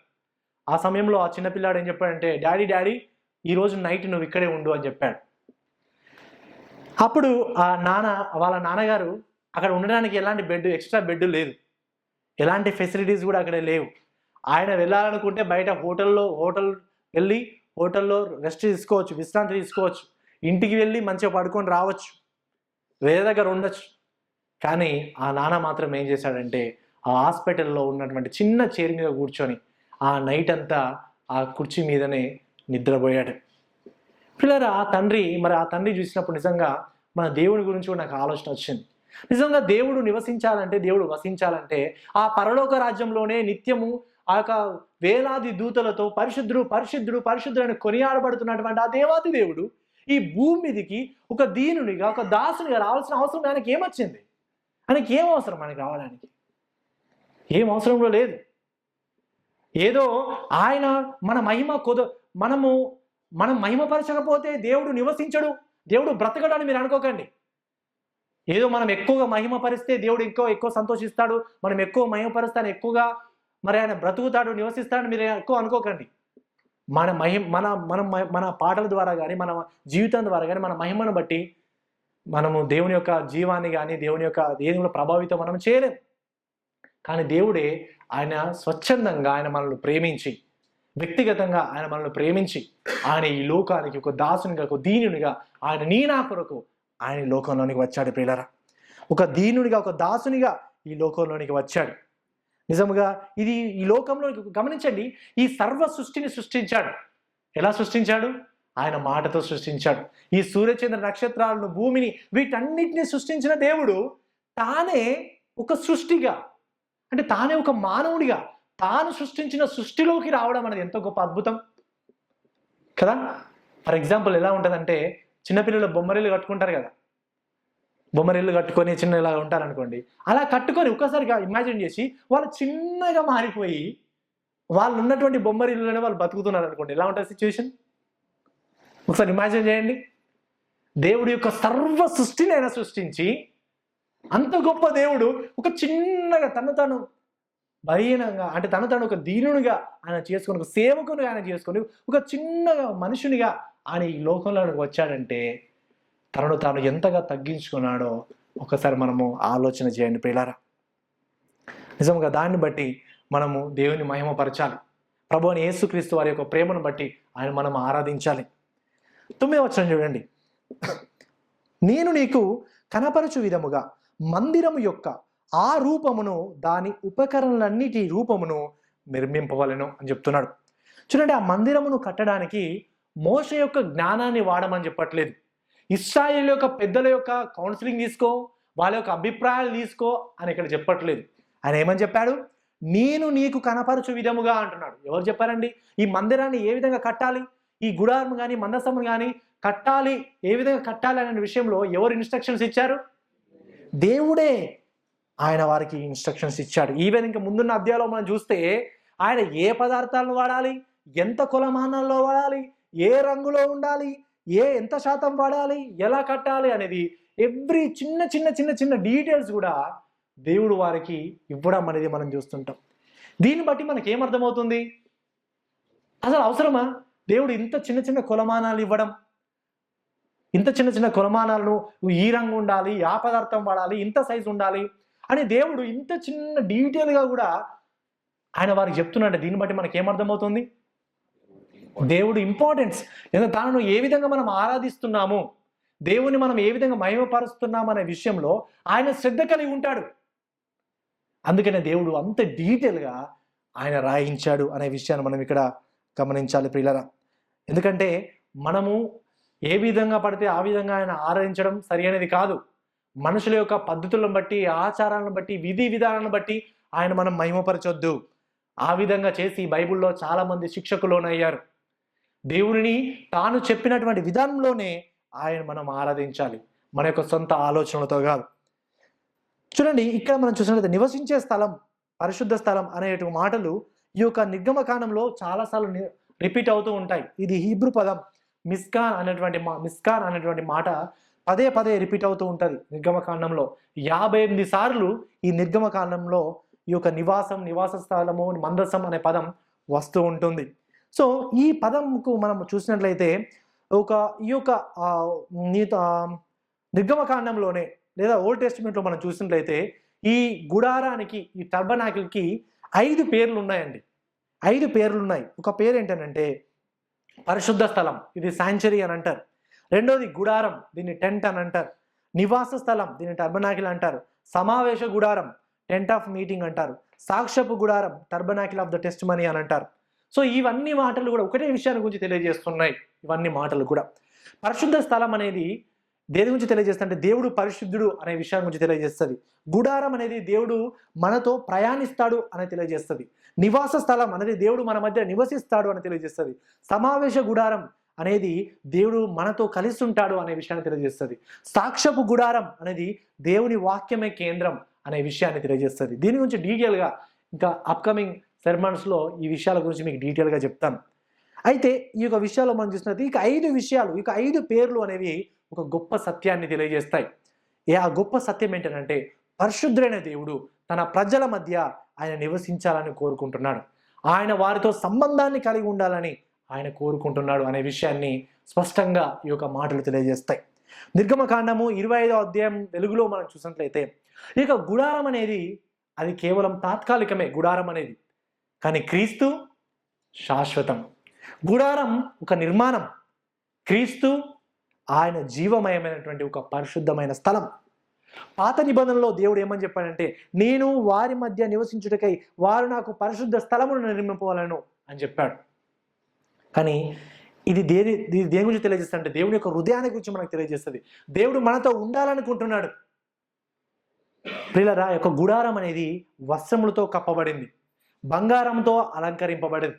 ఆ సమయంలో ఆ చిన్నపిల్లాడు ఏం చెప్పాడంటే, డాడీ ఈరోజు నైట్ నువ్వు ఇక్కడే ఉండు అని చెప్పాడు. అప్పుడు వాళ్ళ నాన్నగారు అక్కడ ఉండడానికి ఎలాంటి ఎక్స్ట్రా బెడ్ లేదు, ఎలాంటి ఫెసిలిటీస్ కూడా అక్కడ లేవు. ఆయన వెళ్ళాలనుకుంటే బయట హోటల్లో రెస్ట్ తీసుకోవచ్చు, విశ్రాంతి తీసుకోవచ్చు, ఇంటికి వెళ్ళి మంచిగా పడుకొని రావచ్చు, వేరే దగ్గర ఉండొచ్చు. కానీ ఆ నాన్న మాత్రం ఏం చేశాడంటే ఆ హాస్పిటల్లో ఉన్నటువంటి చిన్న చైర్ మీద కూర్చొని ఆ నైట్ అంతా ఆ కుర్చీ మీదనే నిద్రపోయాడు. పిల్లరా, ఆ తండ్రి చూసినప్పుడు నిజంగా మన దేవుని గురించి కూడా నాకు ఆలోచన వచ్చింది. నిజంగా దేవుడు నివసించాలంటే, దేవుడు వసించాలంటే ఆ పరలోక రాజ్యంలోనే నిత్యము ఆ యొక్క వేలాది దూతలతో పరిశుద్ధుడు పరిశుద్ధుడు పరిశుద్ధుడు అని కొనియాడబడుతున్నటువంటి ఆ దేవాది దేవుడు ఈ భూమి మీదికి ఒక దీనునిగా, ఒక దాసునిగా రావాల్సిన అవసరం ఆయనకి ఏమొచ్చింది? ఆయనకి ఏం అవసరం మనకి రావడానికి? ఏం అవసరంలో లేదు. ఏదో ఆయన మన మహిమ మనం మహిమపరచకపోతే దేవుడు నివసించడు, దేవుడు బ్రతకడు అని మీరు అనుకోకండి. ఏదో మనం ఎక్కువగా మహిమపరిస్తే దేవుడు ఎక్కువ సంతోషిస్తాడు, మనం ఎక్కువ మహిమపరిస్తే ఎక్కువగా ఆయన బ్రతుకుతాడు, నివసిస్తాడని మీరు ఎక్కువ అనుకోకండి. మన పాటల ద్వారా కానీ, మన జీవితం ద్వారా కానీ, మన మహిమను బట్టి మనము దేవుని యొక్క జీవాన్ని కానీ, దేవుని యొక్క దేని కూడా ప్రభావితం మనం చేయలేం. కానీ దేవుడే ఆయన స్వచ్ఛందంగా ఆయన మనల్ని ప్రేమించి, వ్యక్తిగతంగా ఆయన మనల్ని ప్రేమించి, ఆయన ఈ లోకానికి ఒక దాసునిగా, ఒక దీనునిగా, ఆయన నీ నా కొరకు ఆయన ఈ లోకంలోనికి వచ్చాడు ప్రియులారా. ఒక దీనునిగా, ఒక దాసునిగా ఈ లోకంలోనికి వచ్చాడు. నిజముగా ఇది ఈ లోకంలో గమనించండి, ఈ సర్వ సృష్టిని సృష్టించాడు. ఎలా సృష్టించాడు? ఆయన మాటతో సృష్టించాడు. ఈ సూర్యచంద్ర నక్షత్రాలను, భూమిని, వీటన్నిటిని సృష్టించిన దేవుడు తానే ఒక సృష్టిగా, అంటే తానే ఒక మానవుడిగా తాను సృష్టించిన సృష్టిలోకి రావడం అనేది ఎంతో గొప్ప అద్భుతం కదా. ఫర్ ఎగ్జాంపుల్ ఎలా ఉంటుందంటే, చిన్నపిల్లలు బొమ్మరిల్లు కట్టుకుంటారు కదా, బొమ్మరిల్లు కట్టుకొని చిన్న ఇలా ఉంటారనుకోండి. అలా కట్టుకొని ఒక్కసారిగా ఇమాజిన్ చేసి వాళ్ళు చిన్నగా మారిపోయి వాళ్ళు ఉన్నటువంటి బొమ్మరిల్లులోనే వాళ్ళు బతుకుతున్నారు అనుకోండి, ఎలా ఉంటుంది సిచ్యువేషన్? ఒకసారి ఇమాజిన్ చేయండి. దేవుడి యొక్క సర్వ సృష్టిని ఆయన సృష్టించి, అంత గొప్ప దేవుడు ఒక చిన్నగా తను బలహీనంగా, అంటే తను ఒక దీనునిగా ఆయన చేసుకొని, ఒక సేవకునిగా ఆయన చేసుకొని, ఒక చిన్నగా మనుషునిగా ఆయన ఈ లోకంలోకి వచ్చాడంటే తనను తాను ఎంతగా తగ్గించుకున్నాడో ఒకసారి మనము ఆలోచన చేయండి ప్రియులారా. నిజంగా దాన్ని బట్టి మనము దేవుని మహిమపరచాలి. ప్రభువుని యేసుక్రీస్తు వారి యొక్క ప్రేమను బట్టి ఆయన మనం ఆరాధించాలి. 9వ వచనం చూడండి. నేను నీకు కనపరచు విధముగా మందిరము యొక్క ఆ రూపమును, దాని ఉపకరణలన్నిటి రూపమును నిర్మింపవలెను అని చెప్తున్నాడు. చూడండి, ఆ మందిరమును కట్టడానికి మోషే యొక్క జ్ఞానాన్ని వాడమని చెప్పట్లేదు. ఇశ్రాయేలు యొక్క పెద్దల యొక్క కౌన్సిలింగ్ తీసుకో, వాళ్ళ యొక్క అభిప్రాయాలు తీసుకో అని ఇక్కడ చెప్పట్లేదు. ఆయన ఏమని చెప్పాడు? నేను నీకు కనపరచు విధముగా అంటున్నాడు. ఎవరు చెప్పారండి? ఈ మందిరాన్ని ఏ విధంగా కట్టాలి, ఈ గుడారం కానీ మందసము కానీ కట్టాలి, ఏ విధంగా కట్టాలి అనే విషయంలో ఎవరు ఇన్స్ట్రక్షన్స్ ఇచ్చారు? దేవుడే ఆయన వారికి ఇన్స్ట్రక్షన్స్ ఇచ్చాడు. ఈవెన్ ఇంకా ముందున్న అధ్యాయంలో మనం చూస్తే ఆయన ఏ పదార్థాలను వాడాలి, ఎంత కొలమానాల్లో వాడాలి, ఏ రంగులో ఉండాలి, ఎంత శాతం వాడాలి, ఎలా కట్టాలి అనేది ఎవ్రీ చిన్న డీటెయిల్స్ కూడా దేవుడు వారికి ఇవ్వడం అనేది మనం చూస్తుంటాం. దీన్ని బట్టి మనకి ఏమర్థమవుతుంది? అసలు అవసరమా దేవుడు ఇంత చిన్న కొలమానాలు ఇవ్వడం? ఇంత చిన్న కొలమానాలను ఈ రంగు ఉండాలి, ఆ పదార్థం వాడాలి, ఇంత సైజు ఉండాలి అని దేవుడు ఇంత చిన్న డీటెయిల్గా కూడా ఆయన వారికి చెప్తున్నాడు. దీన్ని బట్టి మనకి ఏమర్థమవుతుంది? దేవుడు ఇంపార్టెన్స్, ఎందుకంటే తనను ఏ విధంగా మనం ఆరాధిస్తున్నాము, దేవుని మనం ఏ విధంగా మహిమపరుస్తున్నాము అనే విషయంలో ఆయన శ్రద్ధ కలిగి ఉంటాడు. అందుకనే దేవుడు అంత డీటెయిల్గా ఆయన రాయించాడు అనే విషయాన్ని మనం ఇక్కడ గమనించాలి ప్రియులారా. ఎందుకంటే మనము ఏ విధంగా పడితే ఆ విధంగా ఆయన ఆరాధించడం సరి అనేది కాదు. మనుషుల యొక్క పద్ధతులను బట్టి, ఆచారాలను బట్టి, విధి విధానాలను బట్టి ఆయన మనం మహిమపరచొద్దు. ఆ విధంగా చేసి బైబిల్లో చాలా మంది శిక్షకులోనయ్యారు. దేవుడిని తాను చెప్పినటువంటి విధానంలోనే ఆయన మనం ఆరాధించాలి, మన యొక్క సొంత ఆలోచనలతో కాదు. చూడండి, ఇక్కడ మనం చూసినట్లయితే నివసించే స్థలం, పరిశుద్ధ స్థలం అనే మాటలు ఈ యొక్క నిర్గమకాండంలో చాలాసార్లు రిపీట్ అవుతూ ఉంటాయి. ఇది హీబ్రూ పదం మిస్కాన్ అనేటువంటి మాట పదే రిపీట్ అవుతూ ఉంటుంది నిర్గమకాండంలో. 58 సార్లు ఈ నిర్గమకాండంలో ఈ యొక్క నివాస స్థలము, మందసం అనే పదం వస్తూ ఉంటుంది. సో ఈ పదంకు మనం చూసినట్లయితే ఈ యొక్క నిర్గమకాండంలోనే లేదా ఓల్డ్ టెస్టిమెంట్లో మనం చూసినట్లయితే ఈ గుడారానికి, ఈ టర్బనాకిల్కి 5 పేర్లు ఉన్నాయండి. 5 పేర్లు ఉన్నాయి. ఒక పేరు ఏంటంటే పరిశుద్ధ స్థలం, ఇది శాంక్చురీ అని అంటారు. రెండోది గుడారం, దీన్ని టెంట్ అని అంటారు. నివాస స్థలం, దీన్ని టర్బనాకిల్ అంటారు. సమావేశ గుడారం, టెంట్ ఆఫ్ మీటింగ్ అంటారు. సాక్ష్యపు గుడారం, టర్బనాకిల్ ఆఫ్ ద టెస్టిమనీ అని అంటారు. సో ఇవన్నీ మాటలు కూడా ఒకటే విషయాన్ని గురించి తెలియజేస్తున్నాయి. ఇవన్నీ మాటలు కూడా పరిశుద్ధ స్థలం అనేది దేని గురించి తెలియజేస్తుంది అంటే దేవుడు పరిశుద్ధుడు అనే విషయం గురించి తెలియజేస్తుంది. గుడారం అనేది దేవుడు మనతో ప్రయాణిస్తాడు అని తెలియజేస్తుంది. నివాస స్థలం అనేది దేవుడు మన మధ్య నివసిస్తాడు అని తెలియజేస్తుంది. సమావేశ గుడారం అనేది దేవుడు మనతో కలిసి ఉంటాడు అనే విషయాన్ని తెలియజేస్తుంది. సాక్ష్యపు గుడారం అనేది దేవుని వాక్యమే కేంద్రం అనే విషయాన్ని తెలియజేస్తుంది. దీని గురించి డీటెయిల్గా ఇంకా అప్కమింగ్ సెర్మన్స్లో ఈ విషయాల గురించి మీకు డీటెయిల్గా చెప్తాను. అయితే ఈ యొక్క విషయాల్లో మనం చూసినది ఇక 5 విషయాలు, ఇక 5 పేర్లు అనేవి ఒక గొప్ప సత్యాన్ని తెలియజేస్తాయి. ఆ గొప్ప సత్యం ఏంటంటే పరిశుద్ధుడైన దేవుడు తన ప్రజల మధ్య ఆయన నివసించాలని కోరుకుంటున్నాడు. ఆయన వారితో సంబంధాన్ని కలిగి ఉండాలని ఆయన కోరుకుంటున్నాడు అనే విషయాన్ని స్పష్టంగా ఈ యొక్క మాటలు తెలియజేస్తాయి. నిర్గమకాండము 25వ అధ్యాయం వెలుగులో మనం చూసినట్లయితే ఇక గుడారం అనేది అది కేవలం తాత్కాలికమే గుడారం అనేది, కానీ క్రీస్తు శాశ్వతం. గుడారం ఒక నిర్మాణం, క్రీస్తు ఆయన జీవమయమైనటువంటి ఒక పరిశుద్ధమైన స్థలం. పాత నిబంధనలో దేవుడు ఏమని చెప్పాడంటే నేను వారి మధ్య నివసించుటకై వారు నాకు పరిశుద్ధ స్థలమును నిర్మింపవలను అని చెప్పాడు. కానీ ఇది దేని గురించి తెలియజేస్తుంది అంటే దేవుని యొక్క హృదయాన్ని గురించి మనకు తెలియజేస్తుంది. దేవుడు మనతో ఉండాలనుకుంటున్నాడు. ప్రియులారా, యొక్క గుడారం అనేది వస్త్రములతో కప్పబడింది, బంగారంతో అలంకరింపబడింది,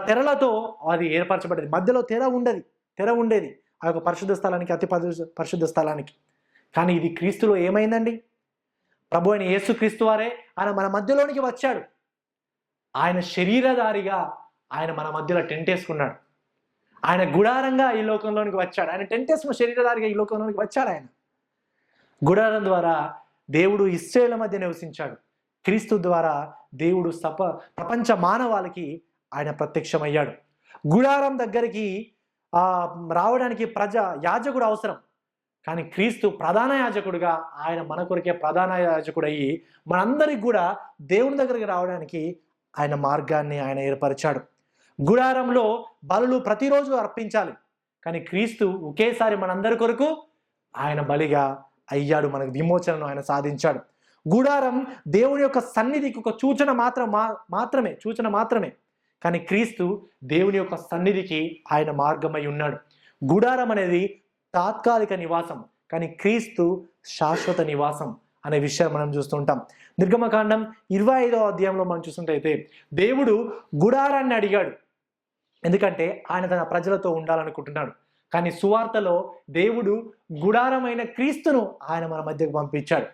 తెరలతో అది ఏర్పరచబడింది. మధ్యలో తెర ఉండేది ఆ యొక్క పరిశుద్ధ స్థలానికి, అతి పరిశుద్ధ స్థలానికి. కానీ ఇది క్రీస్తులో ఏమైందండి? ప్రభు అయిన యేసు క్రీస్తు వారే ఆయన మన మధ్యలోనికి వచ్చాడు. ఆయన శరీరధారిగా ఆయన మన మధ్యలో టెంట్ వేసుకున్నాడు. ఆయన గుడారంగా ఈ లోకంలోనికి వచ్చాడు. ఆయన టెంట్ వేసుకున్న శరీరధారిగా ఈ లోకంలోనికి వచ్చాడు. ఆయన గుడారం ద్వారా దేవుడు ఇశ్రాయేలు మధ్య నివసించాడు. క్రీస్తు ద్వారా దేవుడు ప్రపంచ మానవాళికి ఆయన ప్రత్యక్షమయ్యాడు. గుడారం దగ్గరికి రావడానికి యాజకుడు అవసరం, కానీ క్రీస్తు ప్రధాన యాజకుడుగా ఆయన మన కొరికే ప్రధాన యాజకుడు అయ్యి మనందరికి కూడా దేవుని దగ్గరికి రావడానికి ఆయన మార్గాన్ని ఆయన ఏర్పరిచాడు. గుడారంలో బలులు ప్రతిరోజు అర్పించాలి, కానీ క్రీస్తు ఒకేసారి మనందరి కొరకు ఆయన బలిగా అయ్యాడు. మనకు విమోచనను ఆయన సాధించాడు. గుడారం దేవుని యొక్క సన్నిధికి ఒక సూచన మాత్రమే, కానీ క్రీస్తు దేవుని యొక్క సన్నిధికి ఆయన మార్గమై ఉన్నాడు. గుడారం అనేది తాత్కాలిక నివాసం, కానీ క్రీస్తు శాశ్వత నివాసం అనే విషయం మనం చూస్తుంటాం. నిర్గమకాండం 25వ అధ్యాయంలో మనం చూస్తుంటైతే దేవుడు గుడారాన్ని అడిగాడు, ఎందుకంటే ఆయన తన ప్రజలతో ఉండాలనుకుంటున్నాడు. కానీ సువార్తలో దేవుడు గుడారమైన క్రీస్తును ఆయన మన మధ్యకు పంపించాడు.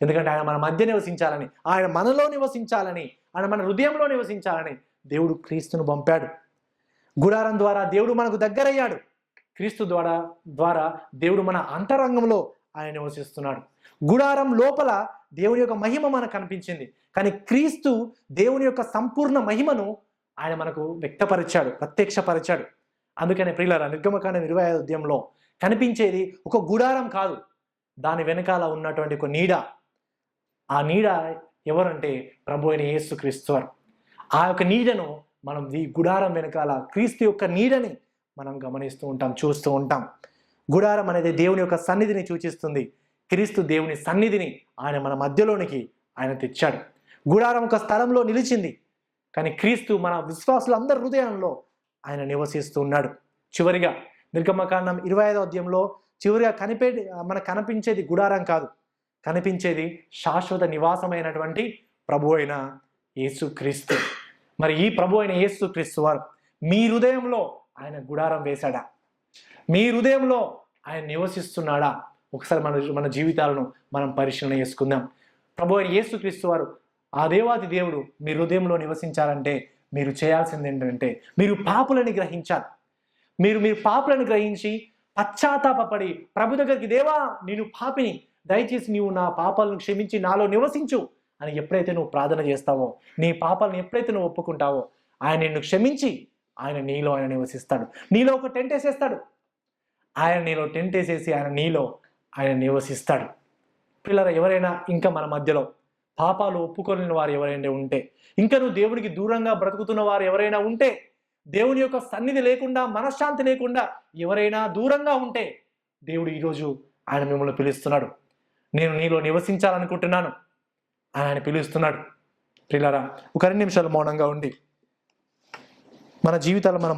ఎందుకంటే ఆయన మన మధ్య నివసించాలని, ఆయన మనలో నివసించాలని, ఆయన మన హృదయంలో నివసించాలని దేవుడు క్రీస్తును పంపాడు. గుడారం ద్వారా దేవుడు మనకు దగ్గరయ్యాడు. క్రీస్తు ద్వారా దేవుడు మన అంతరంగంలో ఆయన నివసిస్తున్నాడు. గుడారం లోపల దేవుని యొక్క మహిమ మనకు కనిపించింది, కానీ క్రీస్తు దేవుని యొక్క సంపూర్ణ మహిమను ఆయన మనకు ప్రత్యక్షపరిచాడు. అందుకనే ప్రియులారా, నిర్గమకాండం 25వ అధ్యాయంలో కనిపించేది ఒక గుడారం కాదు, దాని వెనకాల ఉన్నటువంటి ఒక నీడ. ఆ నీడ ఎవరంటే ప్రభు అయిన యేసు క్రీస్తు వారు. ఆ యొక్క నీడను మనం ఈ గుడారం వెనకాల క్రీస్తు యొక్క నీడని మనం గమనిస్తూ ఉంటాం, చూస్తూ ఉంటాం. గుడారం అనేది దేవుని యొక్క సన్నిధిని సూచిస్తుంది. క్రీస్తు దేవుని సన్నిధిని ఆయన మన మధ్యలోనికి ఆయన తెచ్చాడు. గుడారం ఒక స్థలంలో నిలిచింది, కానీ క్రీస్తు మన విశ్వాసులందరి హృదయంలో ఆయన నివసిస్తూ ఉన్నాడు. చివరిగా నిర్గమకాండం 25వ అధ్యాయంలో చివరిగా మనకు కనిపించేది గుడారం కాదు, కనిపించేది శాశ్వత నివాసమైనటువంటి ప్రభు అయిన యేసుక్రీస్తు. మరి ఈ ప్రభు అయిన యేసుక్రీస్తు వారు మీ హృదయంలో ఆయన గుడారం వేశాడా? మీ హృదయంలో ఆయన నివసిస్తున్నాడా? ఒకసారి మన జీవితాలను మనం పరిశీలన చేసుకుందాం. ప్రభు అయిన యేసుక్రీస్తు వారు ఆ దేవాది దేవుడు మీ హృదయంలో నివసించాలంటే మీరు చేయాల్సింది ఏంటంటే మీరు పాపులని గ్రహించాలి. మీరు పాపులను గ్రహించి పశ్చాత్తాపడి ప్రభు దగ్గరికి, దేవా నేను పాపిని, దయచేసి నీవు నా పాపాలను క్షమించి నాలో నివసించు అని ఎప్పుడైతే నువ్వు ప్రార్థన చేస్తావో, నీ పాపాలను ఎప్పుడైతే నువ్వు ఒప్పుకుంటావో, ఆయన నిన్ను క్షమించి ఆయన నీలో ఆయన నివసిస్తాడు. నీలో ఒక టెంట్ వేసేస్తాడు. ఆయన నీలో టెంట్ వేసేసి ఆయన నీలో ఆయన నివసిస్తాడు. పిల్లలు ఎవరైనా ఇంకా మన మధ్యలో పాపాలు ఒప్పుకోలేని వారు ఎవరైనా ఉంటే, ఇంకా నువ్వు దేవునికి దూరంగా బ్రతుకుతున్న వారు ఎవరైనా ఉంటే, దేవుని యొక్క సన్నిధి లేకుండా, మనశ్శాంతి లేకుండా ఎవరైనా దూరంగా ఉంటే, దేవుడు ఈరోజు ఆయన మిమ్మల్ని పిలుస్తున్నాడు. నేను నీలో నివసించాలనుకుంటున్నాను ఆయన పిలుస్తున్నాడు. పిల్లరా, ఒక 2 నిమిషాలు మౌనంగా ఉండి మన జీవితాలు మనం